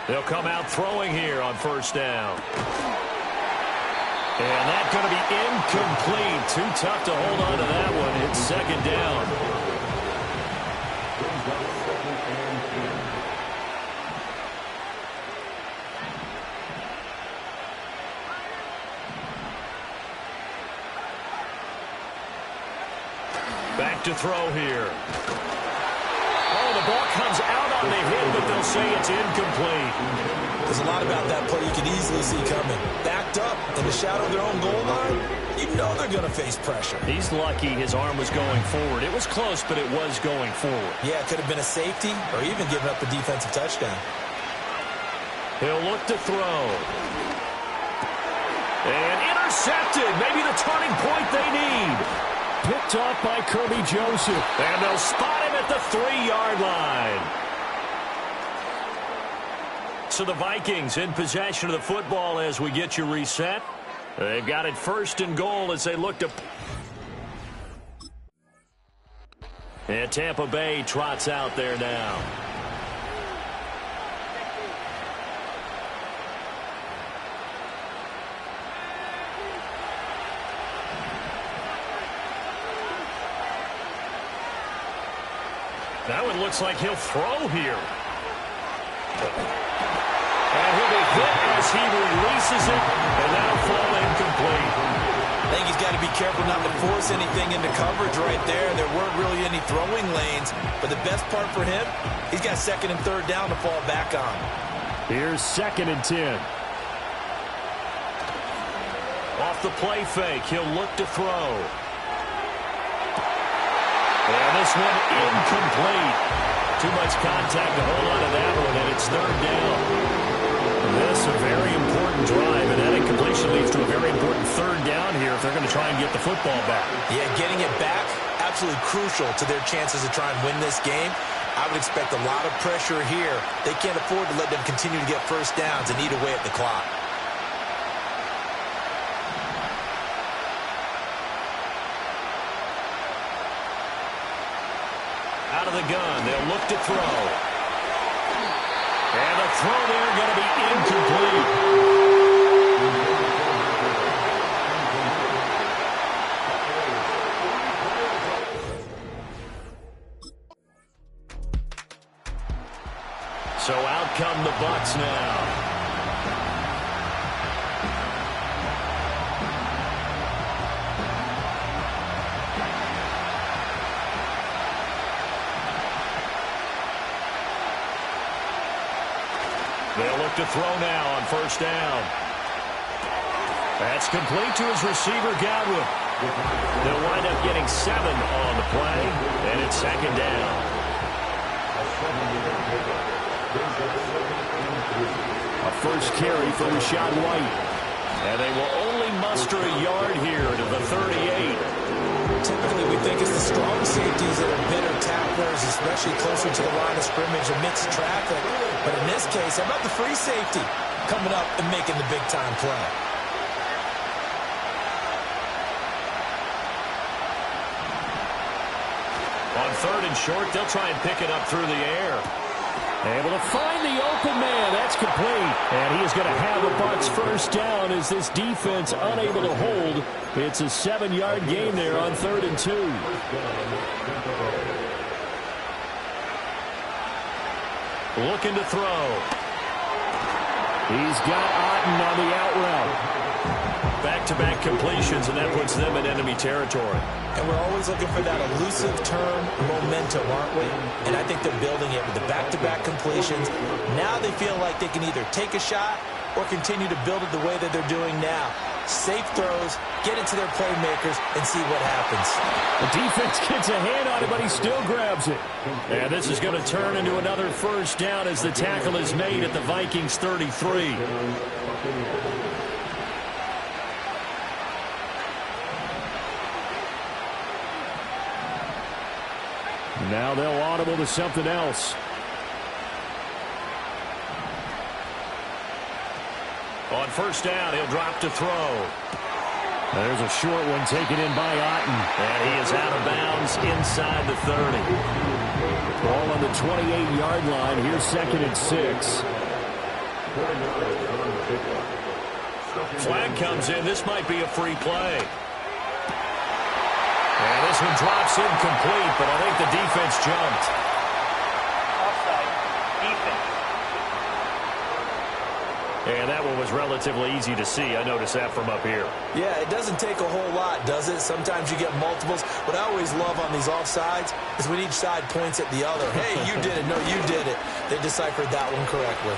They'll come out throwing here on 1st down. And that's going to be incomplete. Too tough to hold on to that one. It's 2nd down. Back to throw here. Oh, the ball comes out on the hit, but they'll say it's incomplete. There's a lot about that play you can easily see coming. Backed up in the shadow of their own goal line, you know they're going to face pressure. He's lucky his arm was going forward. It was close, but it was going forward. Yeah, it could have been a safety or even giving up a defensive touchdown. He'll look to throw. And intercepted. Maybe the turning point they need. Picked off by Kirby Joseph. And they'll spot him at the 3-yard line. So the Vikings in possession of the football as we get you reset. They've got it 1st and goal as they look to... And Tampa Bay trots out there now. That one looks like he'll throw here. And he'll be hit as he releases it, and that'll fall incomplete. I think he's got to be careful not to force anything into coverage right there. There weren't really any throwing lanes, but the best part for him, he's got 2nd and 3rd down to fall back on. Here's 2nd and 10. Off the play fake, he'll look to throw. And this one incomplete. Too much contact to hold on to that one, and it's 3rd down. This is a very important drive, and that incompletion leads to a very important 3rd down here if they're going to try and get the football back. Yeah, getting it back, absolutely crucial to their chances to try and win this game. I would expect a lot of pressure here. They can't afford to let them continue to get 1st downs and eat away at the clock. Out of the gun, they'll look to throw. And the throw there going to be incomplete. So out come the Bucs now. They'll look to throw now on 1st down. That's complete to his receiver, Godwin. They'll wind up getting 7 on the play, and it's 2nd down. A first carry for Rachaad White. And they will only muster a yard here to the 38. Typically, we think it's the strong safeties that are better tacklers, especially closer to the line of scrimmage amidst traffic. But in this case, how about the free safety coming up and making the big-time play? On 3rd and short, they'll try and pick it up through the air. Able to find the open man. That's complete. And he is going to have a Bucs 1st down as this defense unable to hold. It's a 7-yard gain there on 3rd and 2. Looking to throw. He's got Otten on the out route. Back-to-back completions, and that puts them in enemy territory. And we're always looking for that elusive term, momentum, aren't we? And I think they're building it with the back-to-back completions. Now they feel like they can either take a shot or continue to build it the way that they're doing now. Safe throws, get it to their playmakers, and see what happens. The defense gets a hand on it, but he still grabs it. And this is going to turn into another first down as the tackle is made at the Vikings 33. Now they'll audible to something else. On first down, he'll drop to throw. There's a short one taken in by Otten. And he is out of bounds inside the 30. Ball on the 28-yard line. Here's 2nd and 6. Flag comes in. This might be a free play. And this one drops incomplete, but I think the defense jumped. Offside. Defense. And that one was relatively easy to see. I noticed that from up here. Yeah, it doesn't take a whole lot, does it? Sometimes you get multiples. What I always love on these offsides is when each side points at the other. Hey, you did it. No, you did it. They deciphered that one correctly.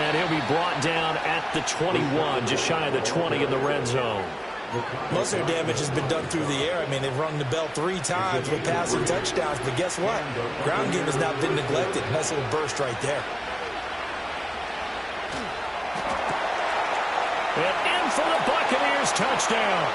And he'll be brought down at the 21, just shy of the 20 in the red zone. Most of their damage has been done through the air. I mean, they've rung the bell 3 times with passing touchdowns. But guess what? Ground game has not been neglected. Nice little burst right there. And in for the Buccaneers, touchdown.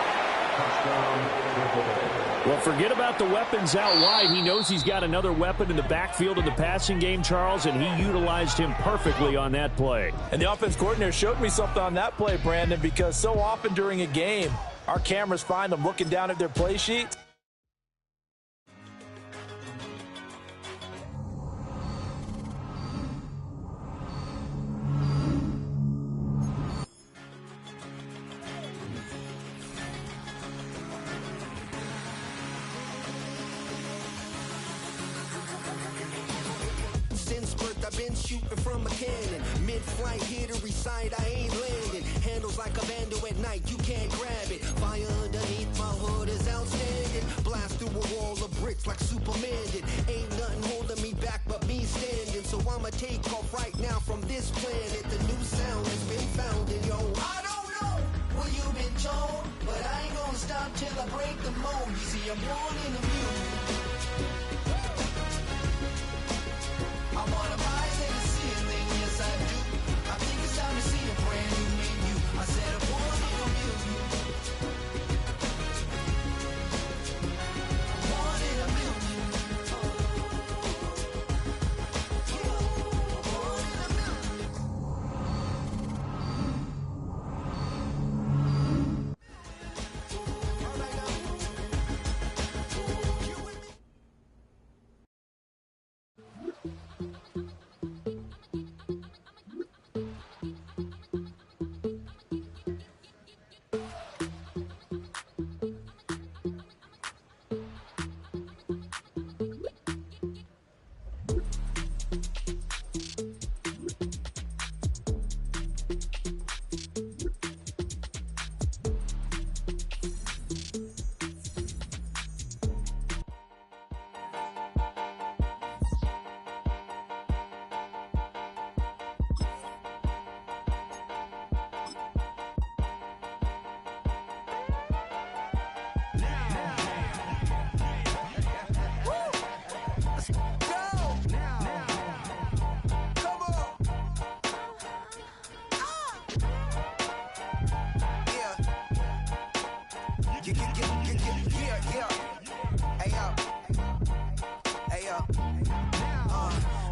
Well, forget about the weapons out wide. He knows he's got another weapon in the backfield in the passing game, Charles, and he utilized him perfectly on that play. And the offense coordinator showed me something on that play, Brandon, because so often during a game, our cameras find them looking down at their play sheets. I've been shooting from a cannon. Mid-flight, here to recite, I ain't landing. Handles like a vandal at night, you can't grab it. Fire underneath my hood is outstanding. Blast through a wall of bricks like Superman did. Ain't nothing holding me back but me standing. So I'ma take off right now from this planet. The new sound has been found in yo. I don't know what you've been told, but I ain't gonna stop till I break the mold. You see, I'm born in the music. I wanna rise in the ceiling, yes I do. I think it's time to see a brand new menu. I said I'm born in a million. Born in a million. Born in a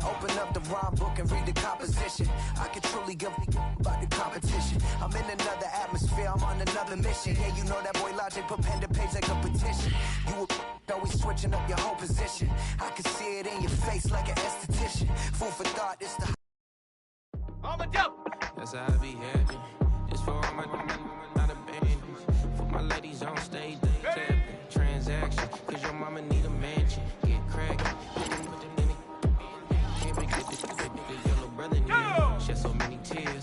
Open up the rhyme book and read the composition. I can truly give about the competition. I'm in another atmosphere, I'm on another mission. Yeah, you know that boy Logic put pen to page like a petition. You always switching up your whole position. I can see it in your face like an esthetician. Food for thought, it's the On the jump. That's how I be happy. It's for all my not abandoned. For my ladies on stage, they transaction. Cause your mama need a mansion. Get cracked. Can't make it the yellow brother need. Shed so many tears.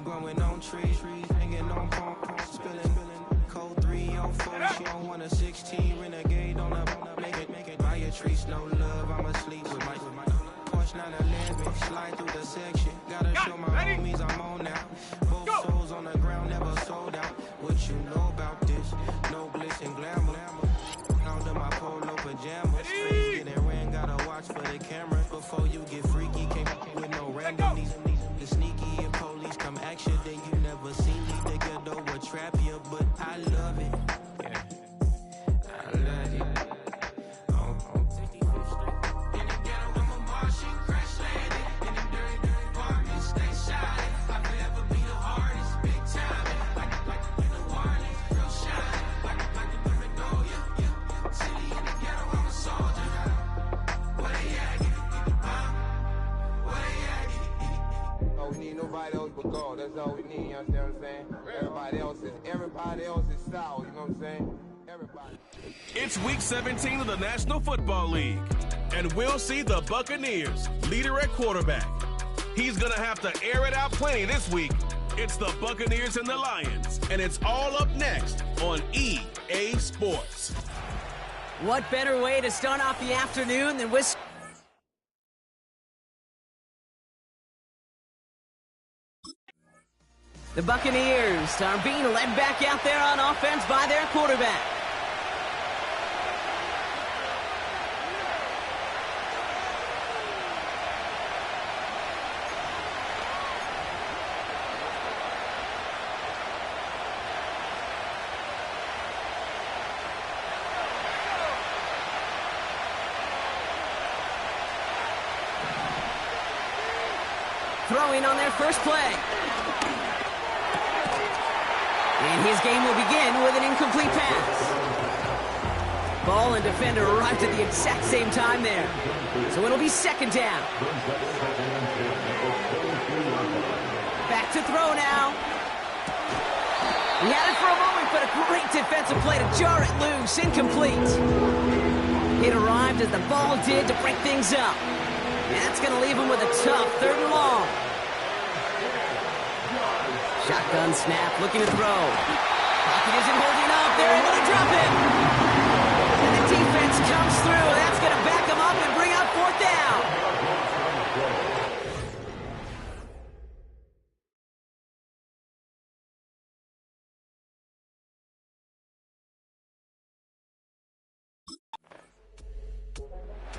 growing on trees, hanging on palm, spilling cold 3 on 4. She don't want a 16 renegade on a make it buy a tree, no love. I'm asleep with my Porsche 911, slide through the section. Gotta show my homies I'm on now. Both souls on the ground, never sold out. What you know about this? No glitz and glamour. Under my polo pajamas, face getting ran, gotta watch for the camera. Before you get freaky, can't with no randomies. The sneaky and police come action, then you never see me. The ghetto will trap you, but I love it. Yeah, I love it. On 65th Street. In the ghetto, I'm a Martian, crash landed. In the dirty apartment, stay shining. I forever be the hardest, big time. Like the warning, real shine. Like the paranoia, yeah. City in the ghetto, I'm a soldier. Where they at? Where they at? We need nobody else but God. That's all we need, you understand what I'm saying? Everybody else is sour, you know what I'm saying? Everybody. It's week 17 of the National Football League, and we'll see the Buccaneers, leader at quarterback. He's going to have to air it out plenty this week. It's the Buccaneers and the Lions, and it's all up next on EA Sports. What better way to start off the afternoon than with... The Buccaneers are being led back out there on offense by their quarterback. Throwing on their first play. And his game will begin with an incomplete pass. Ball and defender arrived at the exact same time there. So it'll be second down. Back to throw now. He had it for a moment, but a great defensive play to jar it loose. Incomplete. It arrived as the ball did to break things up. And that's going to leave him with a tough 3rd and long. Shotgun snap, looking to throw. Pocket isn't holding up. They're able to drop him. And the defense comes through. That's going to back him up and bring up 4th down.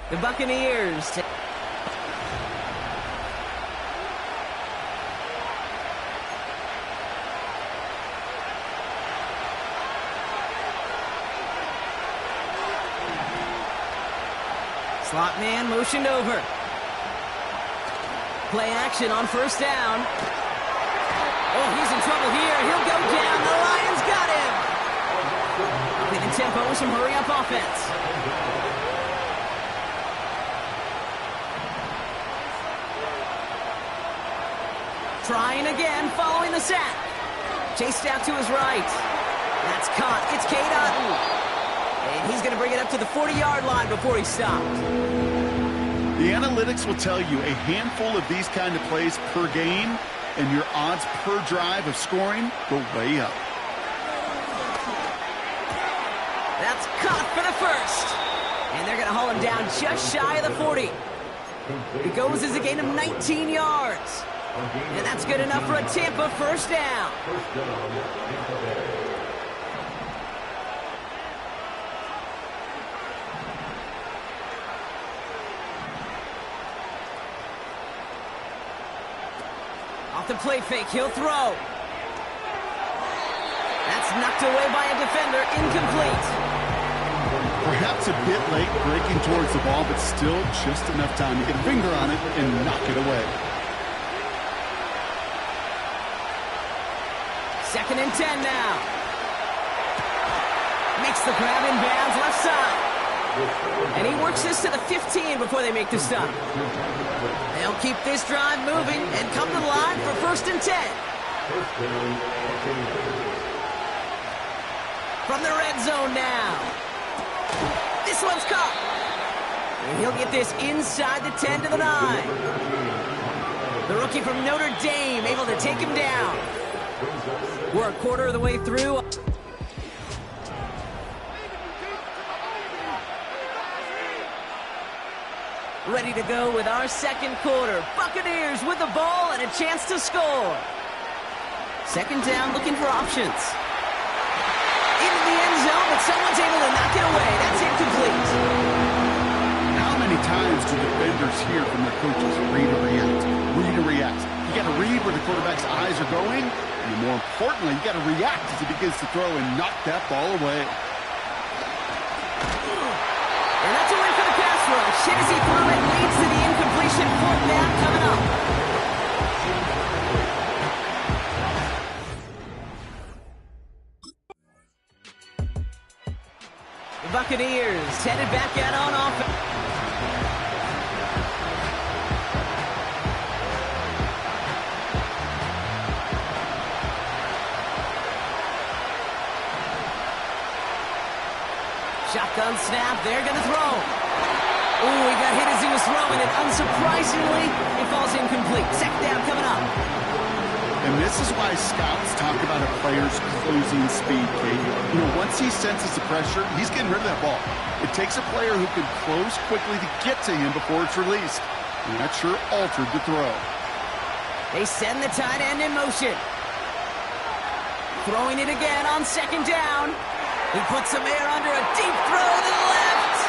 The Buccaneers. Slot man motioned over. Play action on 1st down. Oh, he's in trouble here. He'll go down. The Lions got him. Picking tempo with some hurry-up offense. Trying again, following the sack. Chased out to his right. That's caught. It's Cade Otton. And he's going to bring it up to the 40-yard line before he stopped. The analytics will tell you a handful of these kind of plays per game, and your odds per drive of scoring go way up. That's caught for the first. And they're going to haul him down just shy of the 40. It goes as a gain of 19 yards. And that's good enough for a Tampa 1st down. Off the play fake, he'll throw. That's knocked away by a defender, incomplete. Perhaps a bit late breaking towards the ball, but still just enough time to get a finger on it and knock it away. 2nd and 10 now. Makes the grab in bounds left side. And he works this to the 15 before they make the stop. They'll keep this drive moving and come to the line for 1st and 10. From the red zone now. This one's caught. And he'll get this inside the 10 to the 9. The rookie from Notre Dame able to take him down. We're a quarter of the way through. Ready to go with our second quarter. Buccaneers with the ball and a chance to score. Second down, looking for options. Into the end zone, but someone's able to knock it away. That's incomplete. How many times do defenders hear from their coaches, read or react, read or react? You got to read where the quarterback's eyes are going, and more importantly, you got to react as he begins to throw and knock that ball away. And that's a win for the pass rush. Hit as he threw it, leads to the incompletion. Fourth down coming up. The Buccaneers headed back out on offense. Shotgun snap, they're going to throw. Ooh, he got hit as he was throwing it. Unsurprisingly, it falls incomplete. Second down coming up. And this is why scouts talk about a player's closing speed, Kate. You know, once he senses the pressure, he's getting rid of that ball. It takes a player who can close quickly to get to him before it's released. And that sure altered the throw. They send the tight end in motion. Throwing it again on second down. He puts some air under a deep throw to the left.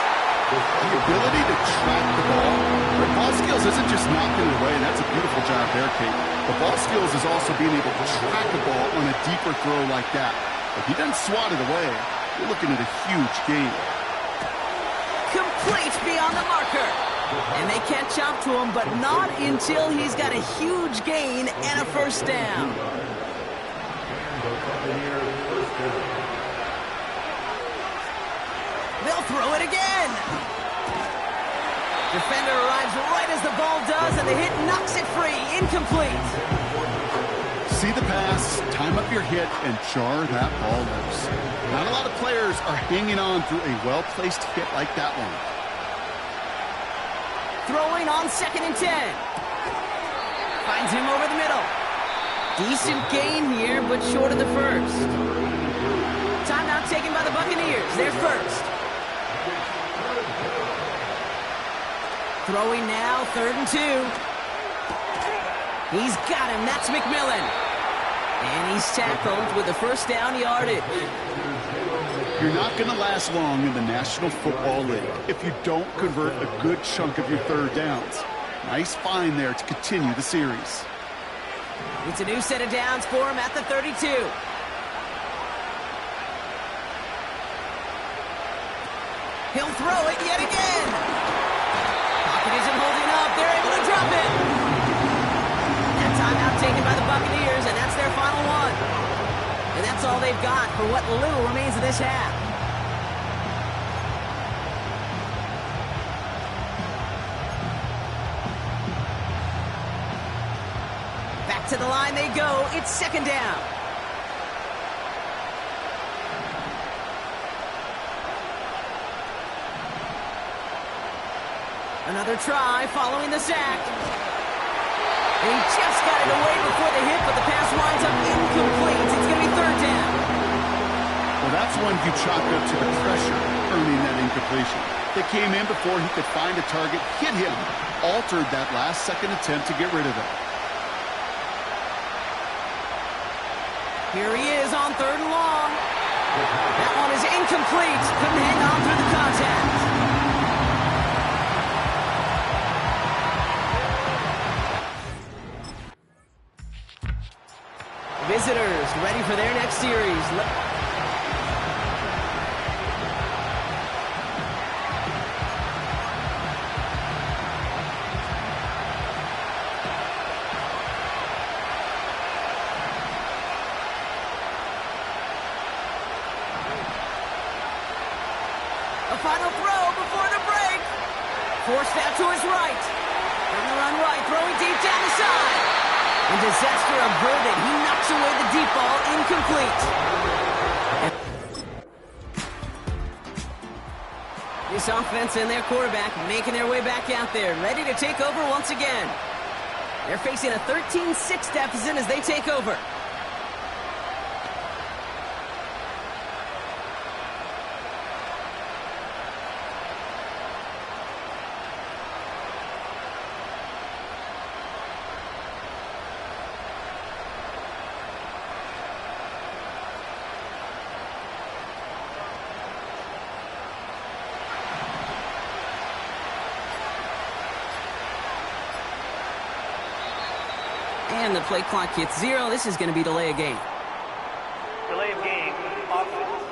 The ability to track the ball. The ball skills isn't just knocking it away, and that's a beautiful job there, Kate. The ball skills is also being able to track the ball on a deeper throw like that. If he doesn't swat it away, you're looking at a huge gain. Complete beyond the marker. And they catch up to him, but not until he's got a huge gain and a first down. They'll throw it again. Defender arrives right as the ball does, and the hit knocks it free. Incomplete. See the pass, time up your hit, and jar that ball loose. Not a lot of players are hanging on through a well-placed hit like that one. Throwing on 2nd and 10. Finds him over the middle. Decent gain here, but short of the first. Timeout taken by the Buccaneers. They're first. Throwing now, 3rd and 2. He's got him. That's McMillan. And he's tackled with the first down yardage. You're not going to last long in the National Football League if you don't convert a good chunk of your third downs. Nice find there to continue the series. It's a new set of downs for him at the 32. He'll throw it yet again. Pocket isn't holding up. They're able to drop it. That timeout taken by the Buccaneers, and that's their final one. And that's all they've got for what little remains of this half. Back to the line they go. It's 2nd down. Another try following the sack. And he just got it away before the hit, but the pass winds up incomplete. It's going to be 3rd down. Well, that's one you chalk up to the pressure earning that incompletion. They came in before he could find a target, hit him, altered that last-second attempt to get rid of it. Here he is on 3rd and long. That one is incomplete. Couldn't hang on through the contact. Visitors ready for their next series. A final throw before the break. Forced out to his right. On the run right, throwing deep down the side. And disaster averted. He knocks away the deep ball, incomplete. This offense and their quarterback making their way back out there, ready to take over once again. They're facing a 13-6 deficit as they take over. And the play clock hits 0. This is going to be delay of game. Delay of game. Offense.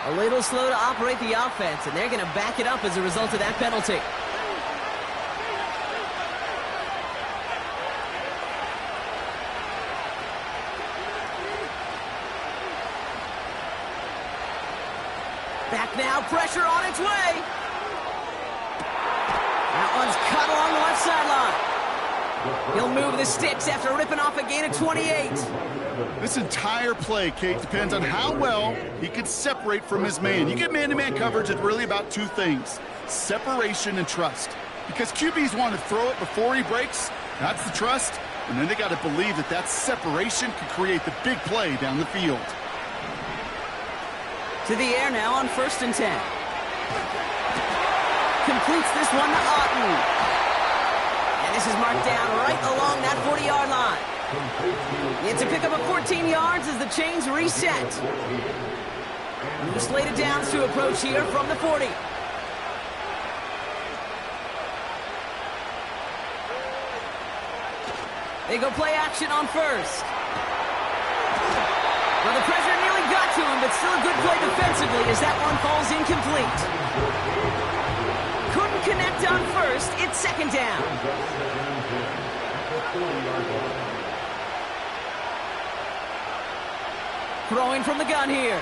A little slow to operate the offense, and they're going to back it up as a result of that penalty. Back now, pressure on its way. That one's cut along the left sideline. He'll move the sticks after ripping off a gain of 28. This entire play, Kate, depends on how well he can separate from his man. You get man-to-man coverage, it's really about two things: separation and trust. Because QBs want to throw it before he breaks, that's the trust, and then they got to believe that that separation can create the big play down the field. To the air now on 1st and 10. Completes this one to Otten. And this is marked down right along that 40-yard line. It's a pickup of 14 yards as the chains reset. New slated downs to approach here from the 40. They go play action on 1st. Well, the pressure nearly got to him, but still a good play defensively as that one falls incomplete. Couldn't connect on 1st. It's 2nd down. Throwing from the gun here.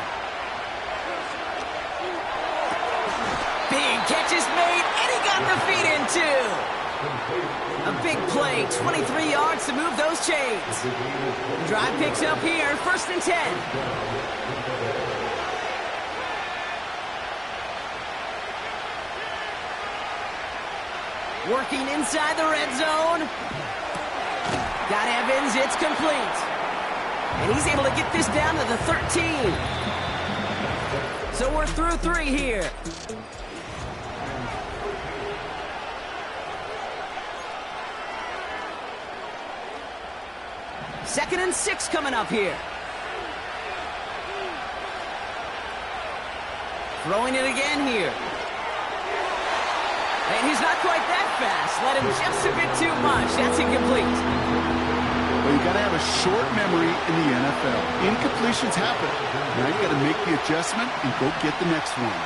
Big catch is made, and he got the feet in too. A big play, 23 yards to move those chains. Drive picks up here, 1st and 10. Working inside the red zone. Got Evans, it's complete. And he's able to get this down to the 13. So we're through 3 here. Second and 6 coming up here. Throwing it again here. And he's not quite that fast. Let him just a bit too much. That's incomplete. Well, you got to have a short memory in the NFL. Incompletions happen. Now you got to make the adjustment and go get the next one.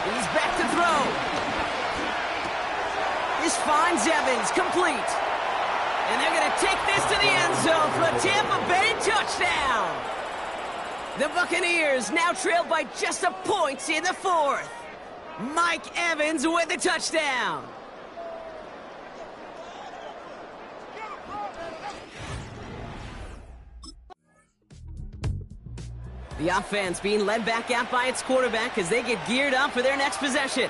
He's back to throw. This finds Evans, complete. And they're going to take this to the end zone for a Tampa Bay touchdown. The Buccaneers now trailed by just a point in the 4th. Mike Evans with the touchdown. The offense being led back out by its quarterback as they get geared up for their next possession.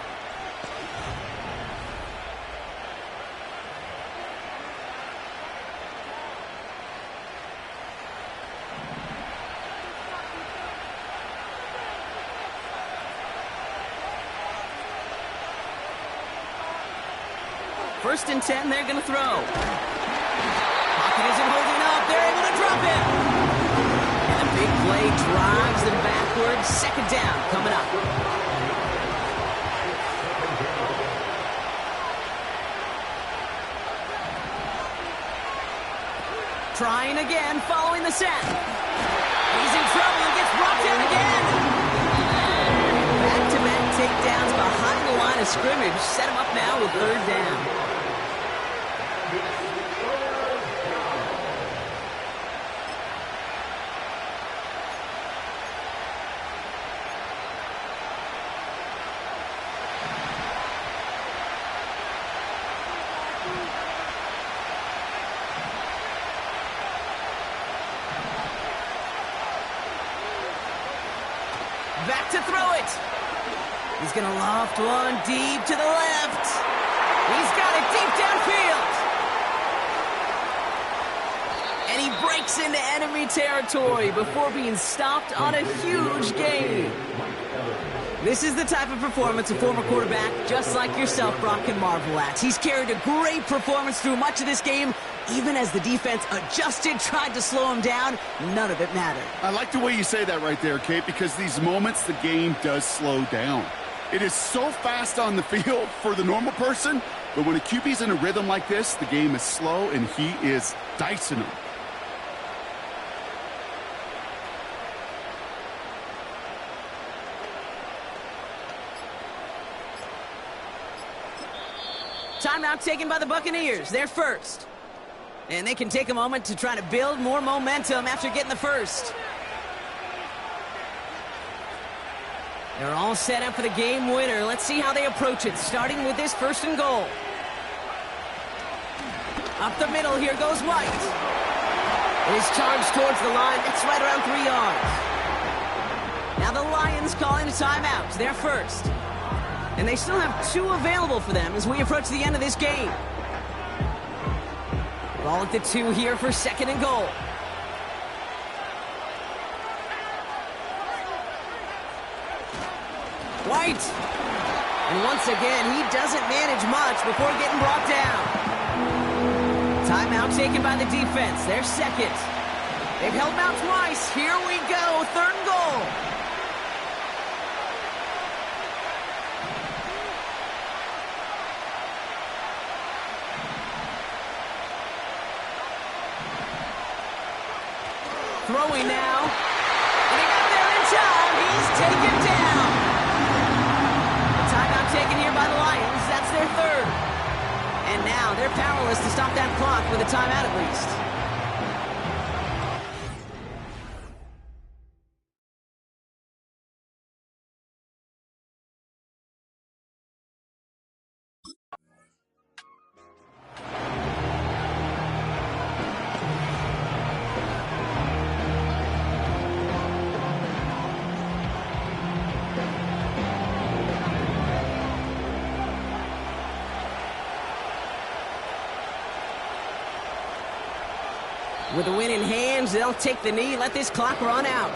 First and 10, they're going to throw. Pocket isn't holding up. They're able to drop it. And a big play drives them backwards. 2nd down coming up. Trying again, following the set. He's in trouble and gets brought down again. Back-to-back takedowns behind the line of scrimmage. Set him up now with 3rd down. Back to throw it. He's going to loft one deep to the left. He's got it deep downfield. And he breaks into enemy territory before being stopped on a huge gain. This is the type of performance a former quarterback, just like yourself, Brock, can marvel at. He's carried a great performance through much of this game. Even as the defense adjusted, tried to slow him down, none of it mattered. I like the way you say that right there, Kate, because these moments the game does slow down. It is so fast on the field for the normal person, but when a QB's in a rhythm like this, the game is slow, and he is dicing them. Timeout taken by the Buccaneers. They're first. And they can take a moment to try to build more momentum after getting the first. They're all set up for the game winner. Let's see how they approach it, starting with this 1st and goal. Up the middle, here goes White. His charge towards the line, that's right around 3 yards. Now the Lions calling a timeout. They're first. And they still have 2 available for them as we approach the end of this game. Ball at the 2 here for 2nd and goal. White. And once again, he doesn't manage much before getting brought down. Timeout taken by the defense. They're second. They've held him out twice. Here we go. 3rd and goal. Throwing now. And he got there in time. He's taken down. The timeout taken here by the Lions. That's their 3rd. And now they're powerless to stop that clock with a timeout at least. With the win in hands, they'll take the knee, let this clock run out.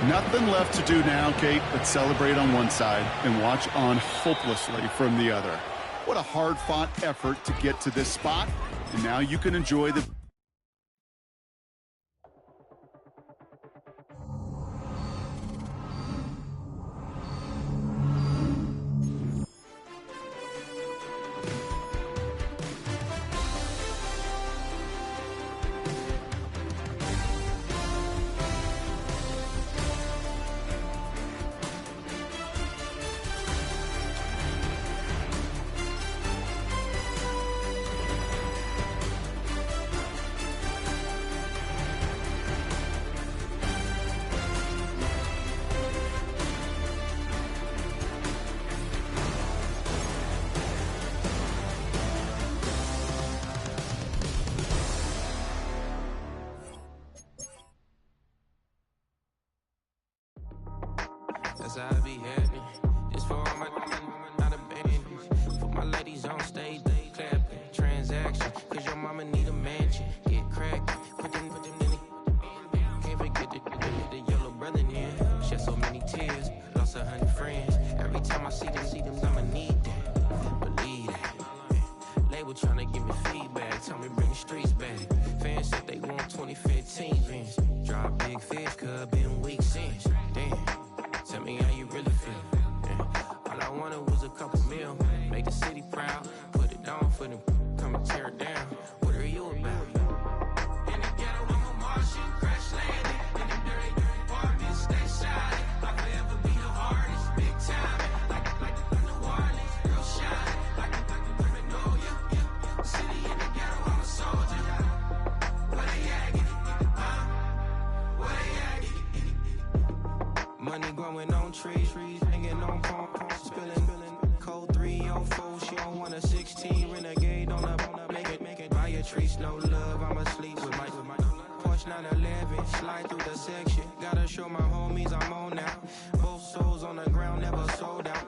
Nothing left to do now, Kate, but celebrate on one side and watch on hopelessly from the other. What a hard-fought effort to get to this spot, and now you can enjoy the... That's how I be happening. Just for all my not abandoned. For my ladies on stage, they clapping. Transaction, cause your mama need a mansion. Get cracked, put them in the... Can't forget the yellow brother near. Shed so many tears, lost 100 friends. Every time I see them, I'ma need that. Believe that. Label tryna give me feedback, tell me bring the streets back. Fans said they want 2015 Vince. Drop big fish, cuz been weeks since. Damn. Tell me how you really feel. Yeah. All I wanted was a couple mil. Make the city proud. Put it down for them. Come and tear it down. What are you about? In the ghetto, I'm a Martian. Crash landing. In the dirty apartments, stay shiny. I'll forever be the hardest. Big time. Like New Orleans. Real shine. Like Paranoia. Yeah. City in the ghetto, I'm a soldier. Where they at? Where they at? Money growing on trees, hanging on palm, spilling, code 304. She don't want a 16, renegade on a make it. Buy a tree, no love. I'ma sleep with my Porsche 911, slide through the section. Gotta show my homies I'm on now. Both souls on the ground, never sold out.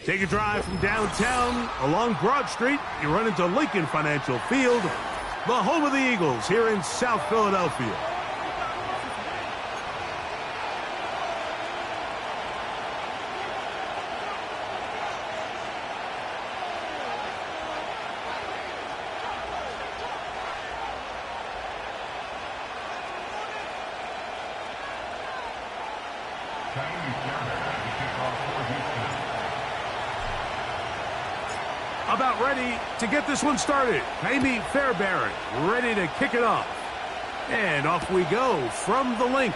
Take a drive from downtown along Broad Street. You run into Lincoln Financial Field, the home of the Eagles here in South Philadelphia. About ready to get this one started. Jamie Fairbairn ready to kick it off. And off we go from the link.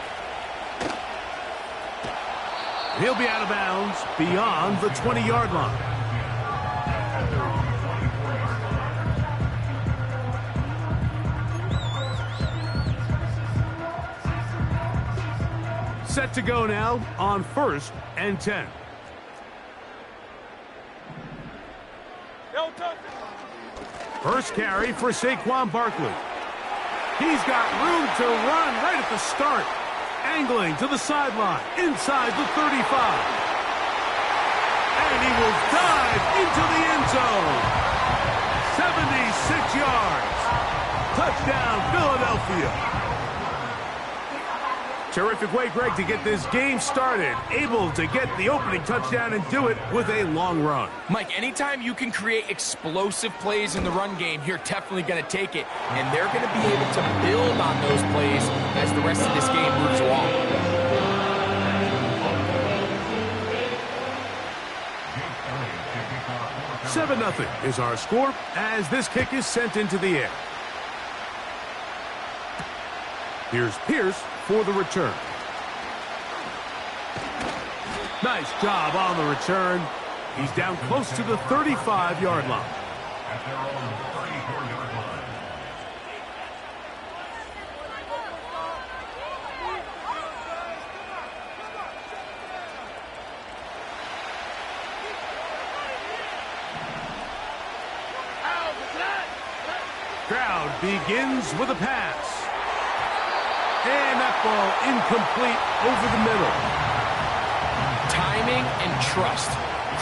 He'll be out of bounds beyond the 20-yard line. Set to go now on 1st and 10. First carry for Saquon Barkley. He's got room to run right at the start. Angling to the sideline, inside the 35. And he will dive into the end zone. 76 yards. Touchdown, Philadelphia. Terrific way, Greg, to get this game started. Able to get the opening touchdown and do it with a long run. Mike, anytime you can create explosive plays in the run game, you're definitely going to take it. And they're going to be able to build on those plays as the rest of this game moves along. $7-0 is our score as this kick is sent into the air. Here's Pierce for the return. Nice job on the return. He's down close to the 35-yard line. At their own 34-yard line. Crowd begins with a pass. And that ball incomplete over the middle. Timing and trust.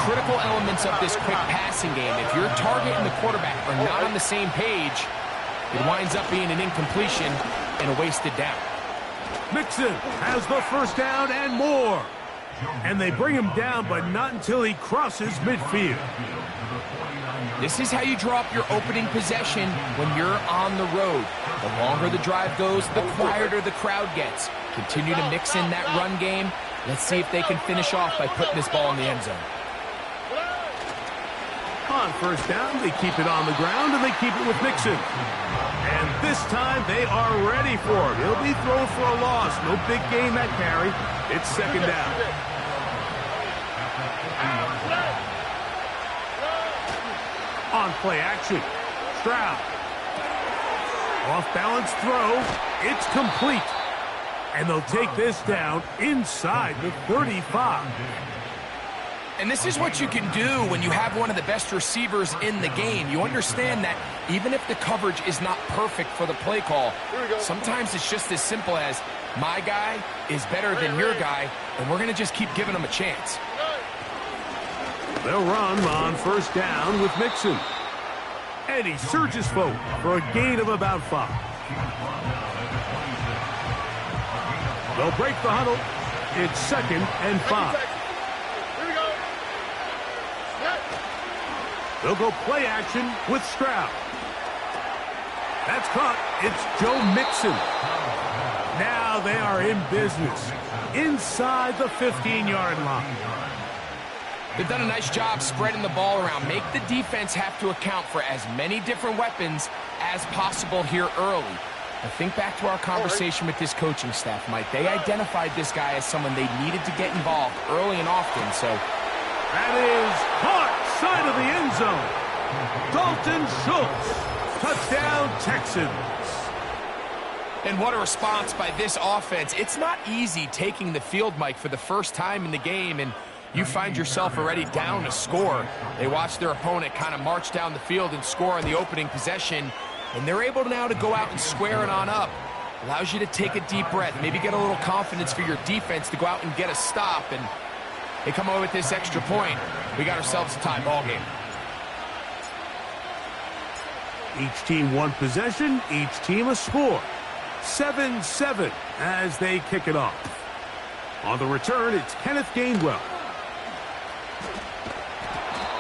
Critical elements of this quick passing game. If your target and the quarterback are not on the same page, it winds up being an incompletion and a wasted down. Mixon has the first down and more. And they bring him down, but not until he crosses midfield. This is how you draw up your opening possession when you're on the road. The longer the drive goes, the quieter the crowd gets. Continue to mix in that run game. Let's see if they can finish off by putting this ball in the end zone. On first down, they keep it on the ground, and they keep it with Mixon. And this time, they are ready for it. He'll be thrown for a loss. No big gain that carry. It's second down. On play action, Stroud. Off-balance throw. It's complete. And they'll take this down inside the 35. And this is what you can do when you have one of the best receivers in the game. You understand that even if the coverage is not perfect for the play call, sometimes it's just as simple as my guy is better than your guy, and we're going to just keep giving him a chance. They'll run on first down with Mixon. And he surges forward for a gain of about 5. They'll break the huddle. It's 2nd and 5. They'll go play action with Stroud. That's caught. It's Joe Mixon. Now they are in business inside the 15-yard line. They've done a nice job spreading the ball around. Make the defense have to account for as many different weapons as possible here early. Now think back to our conversation with this coaching staff, Mike. They identified this guy as someone they needed to get involved early and often, so. That is caught side of the end zone. Dalton Schultz. Touchdown, Texans. And what a response by this offense. It's not easy taking the field, Mike, for the first time in the game, and you find yourself already down a score. They watch their opponent kind of march down the field and score on the opening possession, and they're able now to go out and square it on up. Allows you to take a deep breath, maybe get a little confidence for your defense to go out and get a stop, and They come away with this extra point. We got ourselves a tie ball game. Each team one possession, each team a score. 7-7 as they kick it off. On the return, it's Kenneth Gainwell.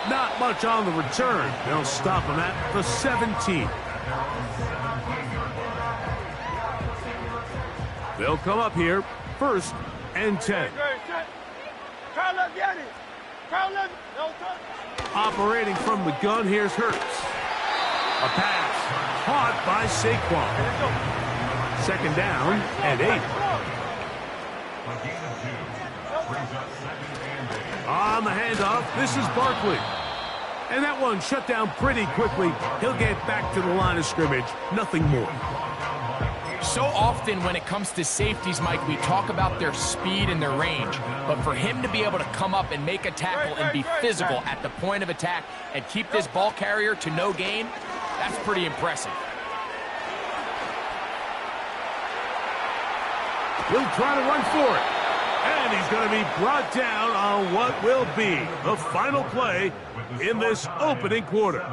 Not much on the return. They'll stop him at the 17. They'll come up here, 1st and 10. Operating from the gun, here's Hurts. A pass caught by Saquon. 2nd down and 8. On the handoff, this is Barkley. And that one shut down pretty quickly. He'll get back to the line of scrimmage. Nothing more. So often when it comes to safeties, Mike, we talk about their speed and their range. But for him to be able to come up and make a tackle and be physical at the point of attack and keep this ball carrier to no gain, that's pretty impressive. He'll try to run for it. And he's going to be brought down on what will be the final play in this opening quarter.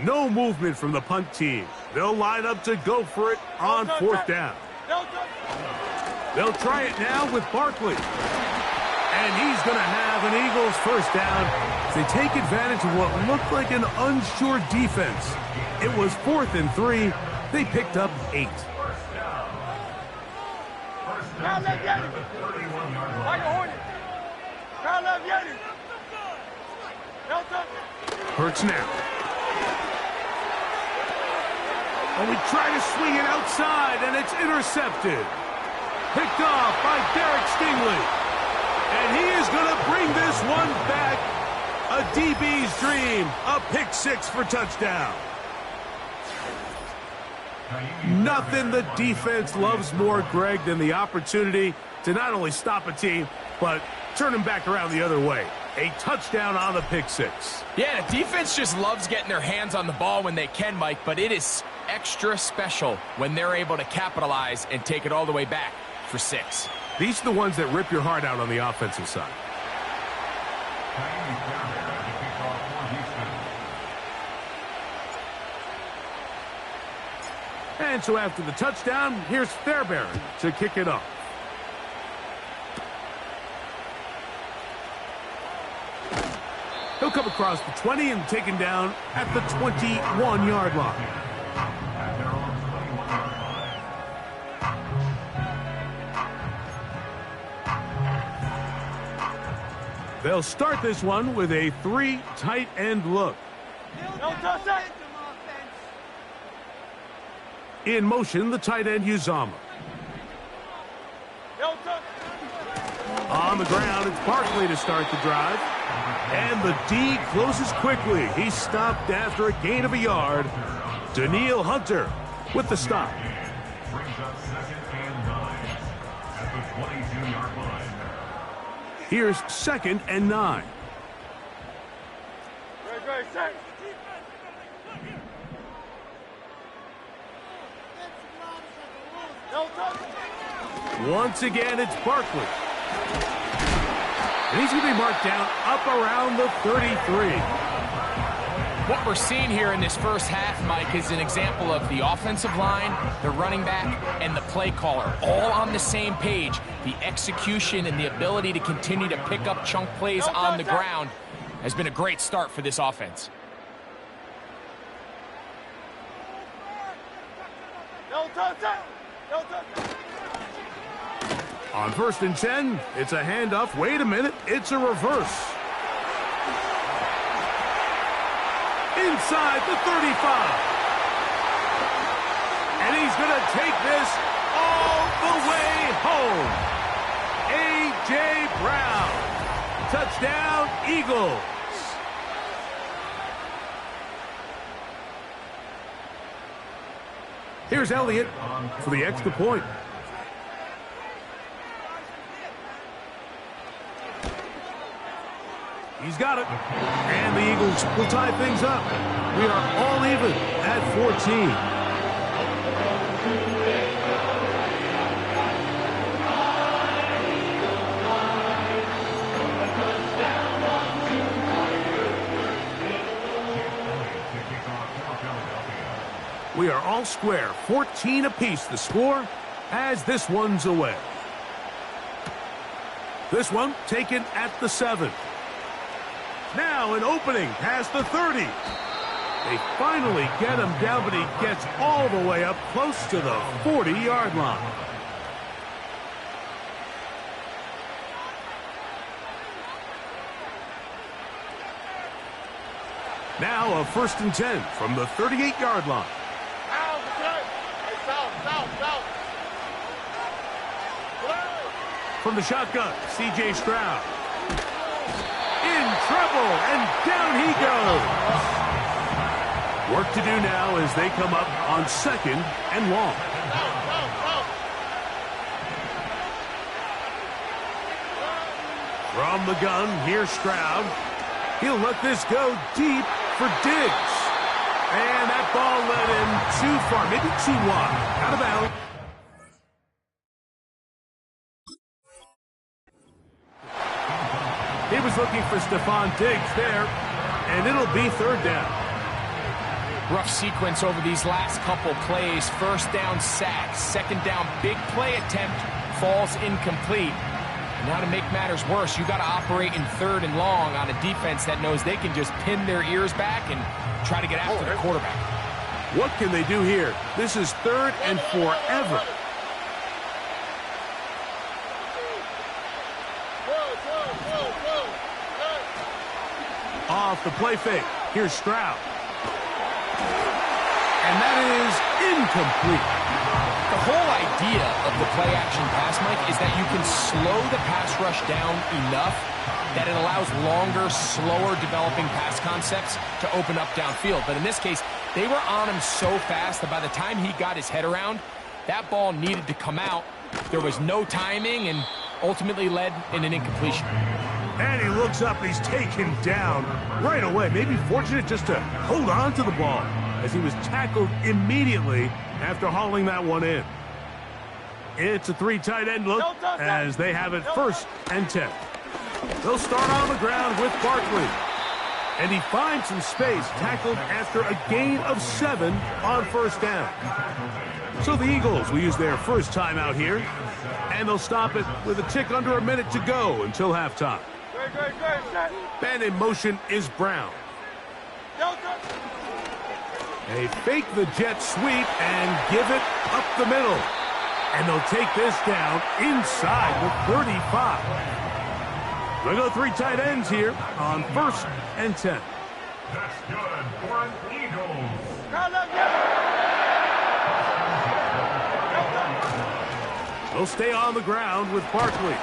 No movement from the punt team. They'll line up to go for it on 4th down. They'll try it now with Barkley. And he's going to have an Eagles 1st down as they take advantage of what looked like an unsure defense. It was 4th and 3. They picked up 8. Hurts now. And we try to swing it outside, and it's intercepted. Picked off by Derek Stingley. And he is going to bring this one back. A DB's dream. A pick 6 for touchdown. Nothing the defense loves more, Greg, than the opportunity to not only stop a team, but turn them back around the other way. A touchdown on the pick 6. Yeah, the defense just loves getting their hands on the ball when they can, Mike, but it is extra special when they're able to capitalize and take it all the way back for 6. These are the ones that rip your heart out on the offensive side. And so after the touchdown, here's Fairbairn to kick it off. He'll come across the 20 and taken down at the 21-yard line. They'll start this one with a 3 tight end look. In motion, the tight end Uzama. On the ground, it's Barkley to start the drive. And the D closes quickly. He's stopped after a gain of a yard. Daniil Hunter with the stop. Brings up 2nd and 9 at the 22-yard line. Here's 2nd and 9. Once again, it's Barkley. And he's going to be marked down up around the 33. What we're seeing here in this first half, Mike, is an example of the offensive line, the running back, and the play caller all on the same page. The execution and the ability to continue to pick up chunk plays on the ground has been a great start for this offense. On 1st and 10, it's a handoff. Wait a minute, it's a reverse. Inside the 35. And he's going to take this all the way home. A.J. Brown. Touchdown, Eagles. Here's Elliott for the extra point. He's got it. And the Eagles will tie things up. We are all even at 14. We are all square, 14 apiece the score as this one's away. This one taken at the 7. Now an opening past the 30. They finally get him down, but he gets all the way up close to the 40-yard line. Now a 1st and 10 from the 38-yard line. From the shotgun, C.J. Stroud. In trouble, and down he goes. Work to do now as they come up on 2nd and long. From the gun, here's Stroud. He'll let this go deep for Diggs. And that ball led him too far, maybe too wide. Out of bounds. He was looking for Stephon Diggs there, and it'll be 3rd down. Rough sequence over these last couple plays. 1st down sack, 2nd down big play attempt, falls incomplete. And now to make matters worse, you got to operate in 3rd and long on a defense that knows they can just pin their ears back and try to get after the quarterback. What can they do here? This is 3rd and forever. Off the play fake. Here's Stroud. And that is incomplete. The whole idea of the play-action pass, Mike, is that you can slow the pass rush down enough that it allows longer, slower developing pass concepts to open up downfield. But in this case, they were on him so fast that by the time he got his head around, that ball needed to come out. There was no timing and ultimately led in an incompletion. And he looks up, he's taken down right away. Maybe fortunate just to hold on to the ball as he was tackled immediately after hauling that one in. It's a 3 tight end look as they have it 1st and 10. They'll start on the ground with Barkley. And he finds some space, tackled after a gain of 7 on 1st down. So the Eagles will use their first timeout here, and they'll stop it with a tick under a minute to go until halftime. And in motion is Brown. They fake the jet sweep and give it up the middle. And they'll take this down inside the 35. We'll go 3 tight ends here on 1st and 10. That's good for the Eagles. They'll stay on the ground with Barkley.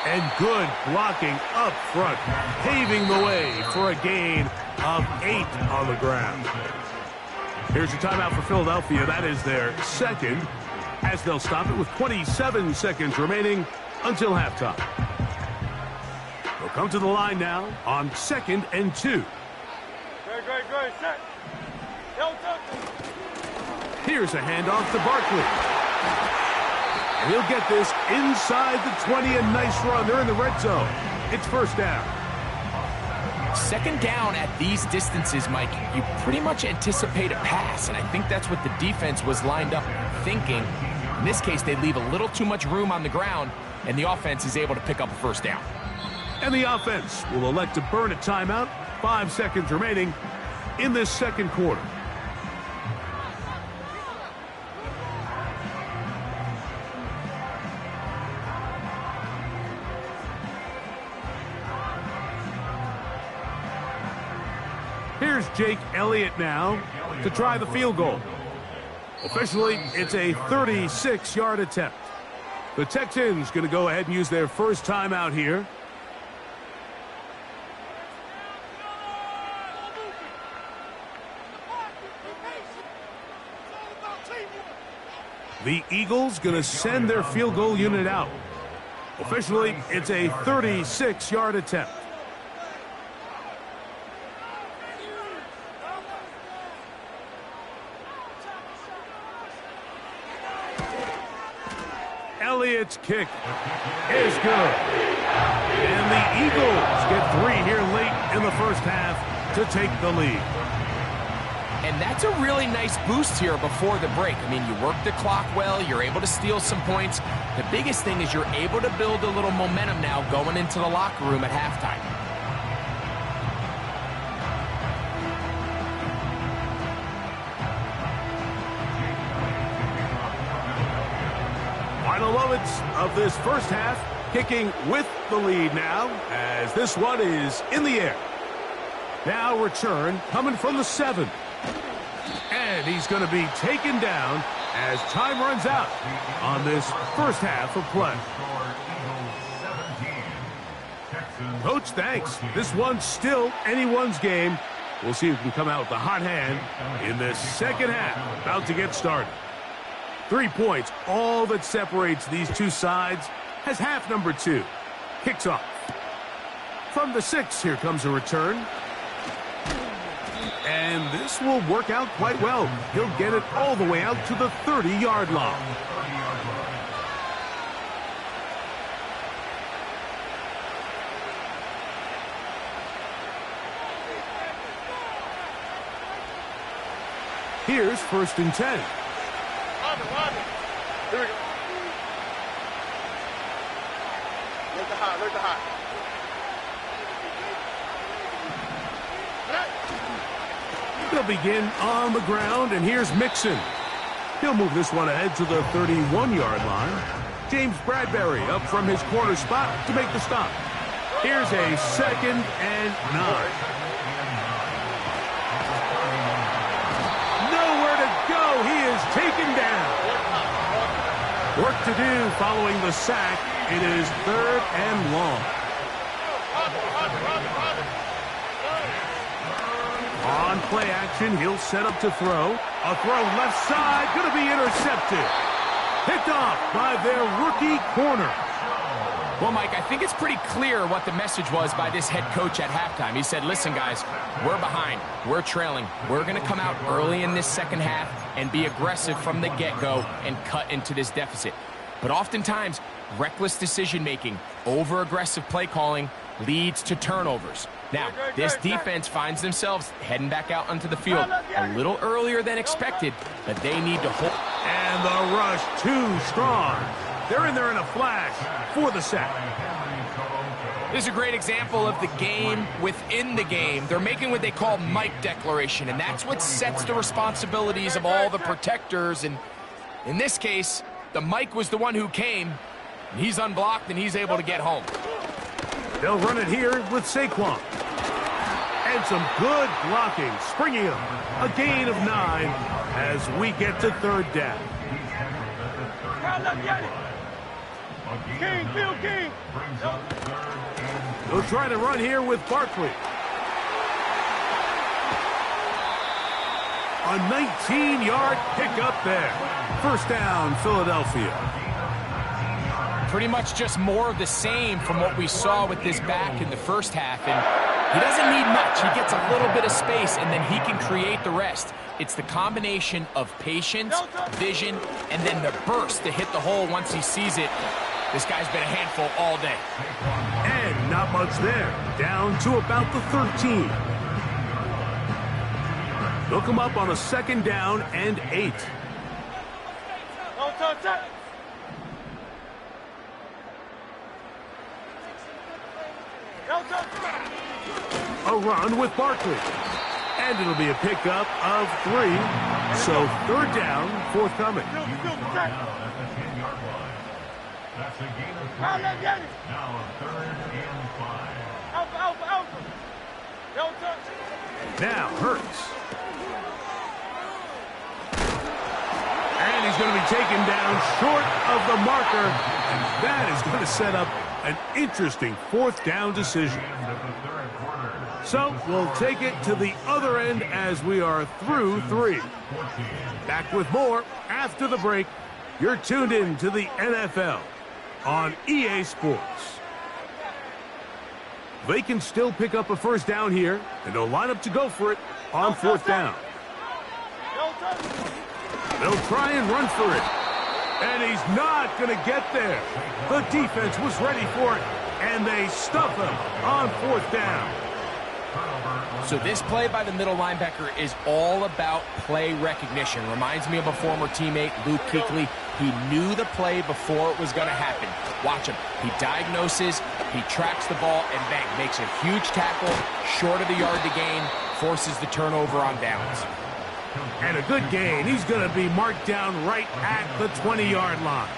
And good blocking up front, paving the way for a gain of 8 on the ground. Here's a timeout for Philadelphia. That is their 2nd, as they'll stop it with 27 seconds remaining until halftime. They'll come to the line now on 2nd and 2. Here's a handoff to Barkley. And he'll get this inside the 20, a nice run. They're in the red zone. It's 1st down. 2nd down at these distances, Mike, you pretty much anticipate a pass, and I think that's what the defense was lined up thinking. In this case, they leave a little too much room on the ground, and the offense is able to pick up a 1st down. And the offense will elect to burn a timeout. 5 seconds remaining in this 2nd quarter. Here's Jake Elliott now to try the field goal. Officially, it's a 36-yard attempt. The Texans going to go ahead and use their first timeout here. The Eagles going to send their field goal unit out. Officially, it's a 36-yard attempt. Elliott's kick is good. And the Eagles get 3 here late in the first half to take the lead. And that's a really nice boost here before the break. I mean, you work the clock well, you're able to steal some points. The biggest thing is you're able to build a little momentum now going into the locker room at halftime. Final moments of this first half, kicking with the lead now, as this one is in the air. Now return coming from the 7. And he's going to be taken down as time runs out on this first half of play. Coach, thanks. This one's still anyone's game. We'll see who can come out with the hot hand in this second half. About to get started. 3 points, all that separates these two sides, as half number 2 kicks off. From the 6, here comes a return. And this will work out quite well. He'll get it all the way out to the 30-yard line. Here's 1st and 10. Here we go. Look the hot, look the hot. They'll begin on the ground, and here's Mixon. He'll move this one ahead to the 31-yard line. James Bradbury up from his corner spot to make the stop. Here's a 2nd and 9. Nowhere to go. He is taken down. Work to do following the sack. It is 3rd and long. On play action, he'll set up to throw. A throw left side, going to be intercepted. Picked off by their rookie corner. Well, Mike, I think it's pretty clear what the message was by this head coach at halftime. He said, listen, guys, we're behind. We're trailing. We're going to come out early in this second half and be aggressive from the get-go and cut into this deficit. But oftentimes, reckless decision-making, over-aggressive play calling leads to turnovers. Now, this defense finds themselves heading back out onto the field a little earlier than expected, but they need to hold. And the rush too strong. They're in there in a flash for the sack. This is a great example of the game within the game. They're making what they call Mike declaration, and that's what sets the responsibilities of all the protectors. And in this case, the Mike was the one who came, and he's unblocked, and he's able to get home. They'll run it here with Saquon. And some good blocking, springing up. A gain of 9 as we get to 3rd down. King, Bill King. They'll try to run here with Barkley. A 19-yard pickup there. 1st down, Philadelphia. Pretty much just more of the same from what we saw with this back in the first half. And he doesn't need much. He gets a little bit of space, and then he can create the rest. It's the combination of patience, vision, and then the burst to hit the hole once he sees it. This guy's been a handful all day. And not much there. Down to about the 13. They'll come up on a 2nd down and 8. A run with Barkley. And it'll be a pickup of 3. So 3rd down, forthcoming. That's a gain of 3. Now a 3rd and 5. Now Hurts. And he's going to be taken down short of the marker. And that is going to set up an interesting 4th down decision. So we'll take it to the other end as we are through 3. Back with more after the break. You're tuned in to the NFL on EA Sports. They can still pick up a 1st down here, and they'll line up to go for it on 4th down. They'll try and run for it. And he's not going to get there. The defense was ready for it, and they stuff him on 4th down. So this play by the middle linebacker is all about play recognition. Reminds me of a former teammate, Luke Kuechly. He knew the play before it was going to happen. Watch him. He diagnoses, he tracks the ball, and bang, makes a huge tackle, short of the yard to gain, forces the turnover on downs. And a good gain. He's going to be marked down right at the 20-yard line.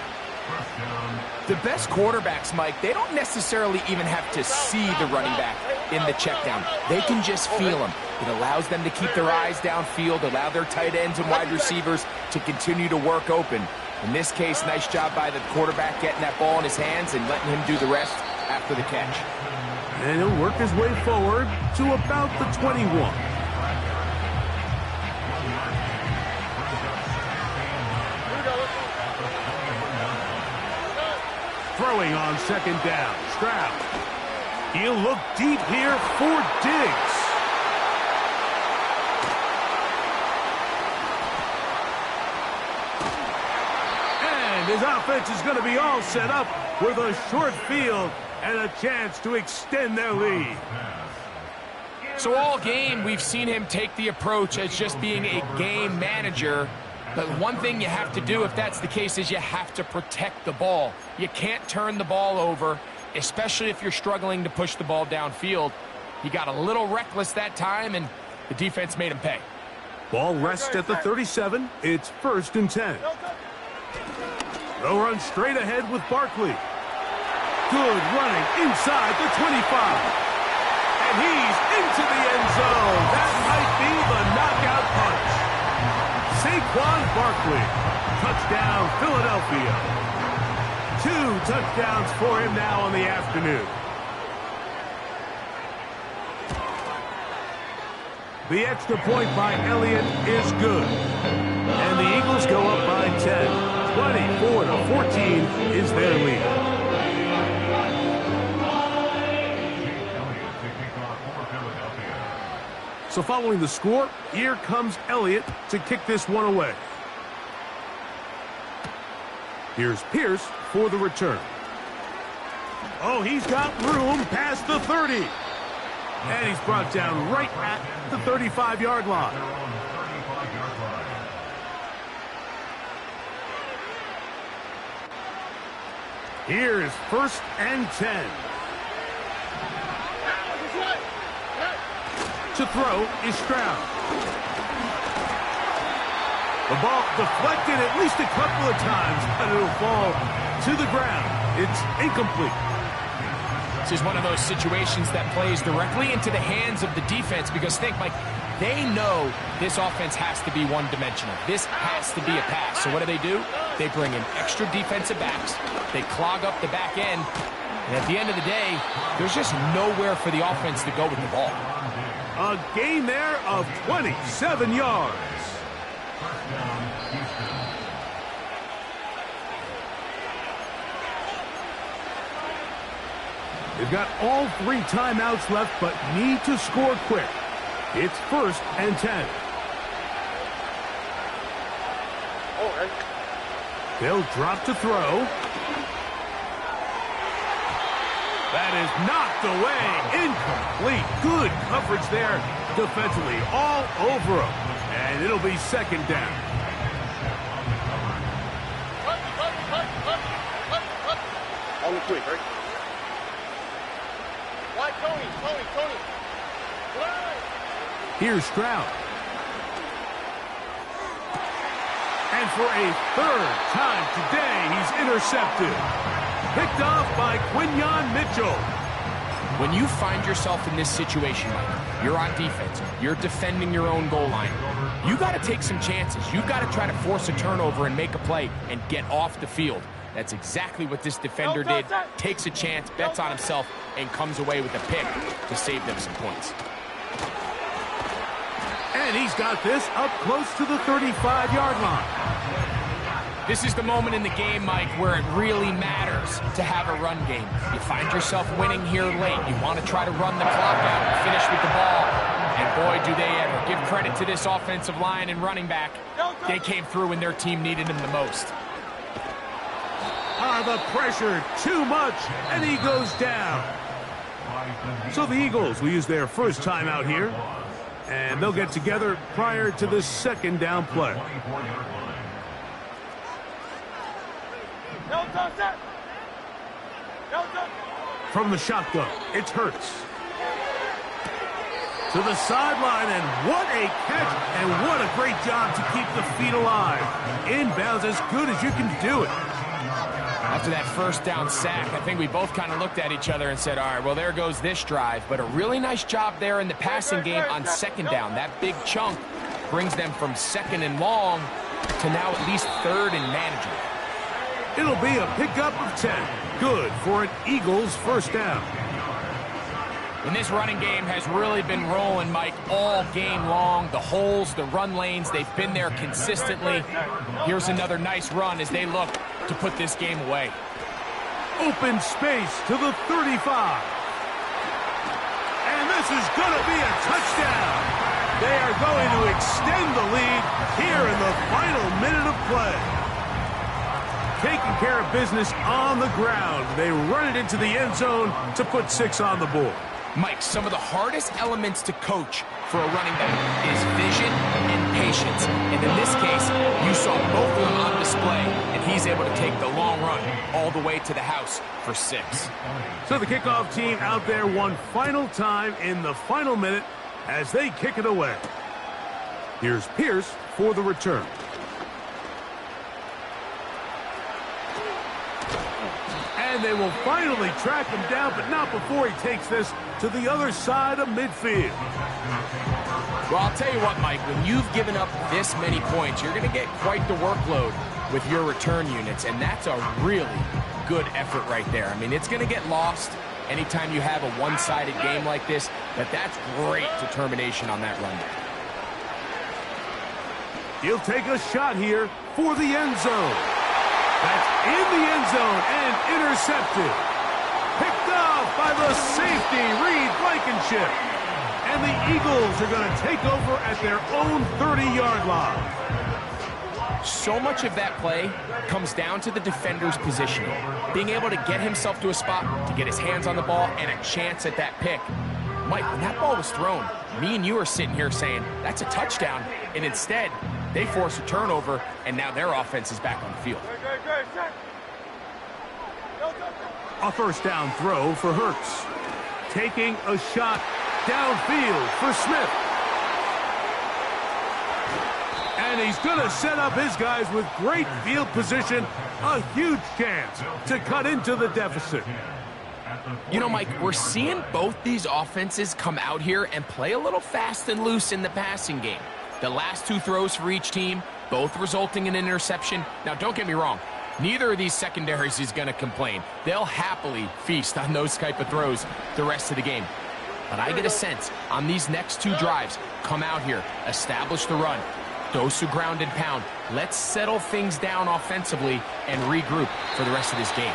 The best quarterbacks, Mike, they don't necessarily even have to see the running back in the check down. They can just feel him. It allows them to keep their eyes downfield, allow their tight ends and wide receivers to continue to work open. In this case, nice job by the quarterback getting that ball in his hands and letting him do the rest after the catch. And he'll work his way forward to about the 21. Throwing on 2nd down, Stroud. He'll look deep here for Diggs. And his offense is going to be all set up with a short field and a chance to extend their lead. So all game, we've seen him take the approach as just being a game manager. But one thing you have to do, if that's the case, is you have to protect the ball. You can't turn the ball over, especially if you're struggling to push the ball downfield. He got a little reckless that time, and the defense made him pay. Ball rests at the 37. It's 1st and 10. They'll run straight ahead with Barkley. Good running inside the 25. And he's into the end zone. That might be the knockout punch. Saquon Barkley, touchdown Philadelphia. 2 touchdowns for him now on the afternoon. The extra point by Elliott is good. And the Eagles go up by 10. 24-14 is their lead. So following the score, here comes Elliott to kick this one away. Here's Pierce for the return. Oh, he's got room past the 30. And he's brought down right at the 35-yard line. Here's 1st and 10. To throw is Stroud. The ball deflected at least a couple of times, and it'll fall to the ground. It's incomplete. This is one of those situations that plays directly into the hands of the defense because think, Mike, they know this offense has to be one-dimensional. This has to be a pass. So what do? They bring in extra defensive backs. They clog up the back end. And at the end of the day, there's just nowhere for the offense to go with the ball. A gain there of 27 yards. They've got all 3 timeouts left, but need to score quick. It's 1st and 10. They'll drop to throw. That is knocked away. Incomplete. Good coverage there defensively. All over him. And it'll be 2nd down. On the quick, right? Tony. Here's Stroud. And for a 3rd time today, he's intercepted. Picked off by Quinyon Mitchell. When you find yourself in this situation, Mike, you're on defense, you're defending your own goal line, you got to take some chances. You've got to try to force a turnover and make a play and get off the field. That's exactly what this defender did. Takes a chance, bets on himself, and comes away with a pick to save them some points. And he's got this up close to the 35-yard line. This is the moment in the game, Mike, where it really matters to have a run game. You find yourself winning here late. You want to try to run the clock out and finish with the ball. And boy, do they ever. Give credit to this offensive line and running back. They came through when their team needed them the most. the pressure, too much, and he goes down. So the Eagles will use their first time out here, and they'll get together prior to the second down play. From the shotgun, it's Hurts. To the sideline, and what a catch, and what a great job to keep the feet alive. Inbounds as good as you can do it. After that first down sack, I think we both kind of looked at each other and said, all right, well, there goes this drive. But a really nice job there in the passing game on second down. That big chunk brings them from second and long to now at least third and manageable. It'll be a pickup of 10. Good for an Eagles first down. And this running game has really been rolling, Mike, all game long. The holes, the run lanes, they've been there consistently. Here's another nice run as they look to put this game away. Open space to the 35. And this is going to be a touchdown. They are going to extend the lead here in the final minute of play. Taking care of business on the ground. They run it into the end zone to put 6 on the board. Mike, some of the hardest elements to coach for a running back is vision and patience. And in this case, you saw both of them on display, and he's able to take the long run all the way to the house for 6. So the kickoff team out there one final time in the final minute as they kick it away. Here's Pierce for the return. And they will finally track him down, but not before he takes this to the other side of midfield. Well, I'll tell you what, Mike, when you've given up this many points, you're going to get quite the workload with your return units, and that's a really good effort right there. I mean, it's going to get lost anytime you have a one-sided game like this, but that's great determination on that run. He'll take a shot here for the end zone. That's in the end zone and intercepted. Picked off by the safety, Reed Blankenship. And the Eagles are going to take over at their own 30-yard line. So much of that play comes down to the defender's positioning. Being able to get himself to a spot, to get his hands on the ball, and a chance at that pick. Mike, when that ball was thrown, me and you are sitting here saying, that's a touchdown. And instead, they force a turnover, and now their offense is back on the field. A first down throw for Hurts. Taking a shot downfield for Smith. And he's going to set up his guys with great field position. A huge chance to cut into the deficit. You know, Mike, we're seeing both these offenses come out here and play a little fast and loose in the passing game. The last 2 throws for each team, both resulting in an interception. Now, don't get me wrong. Neither of these secondaries is going to complain. They'll happily feast on those type of throws the rest of the game. But I get a sense on these next 2 drives, come out here, establish the run, dose of ground and pound. Let's settle things down offensively and regroup for the rest of this game.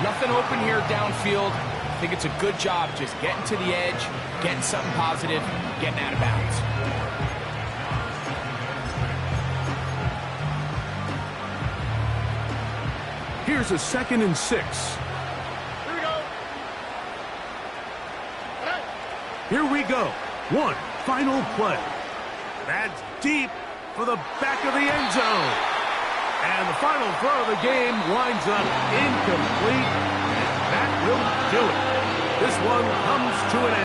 Nothing open here downfield. I think it's a good job just getting to the edge, getting something positive, getting out of bounds. Here's a 2nd and 6. Here we go. One final play. That's deep for the back of the end zone. And the final throw of the game winds up incomplete. And that will do it. This one comes to an end.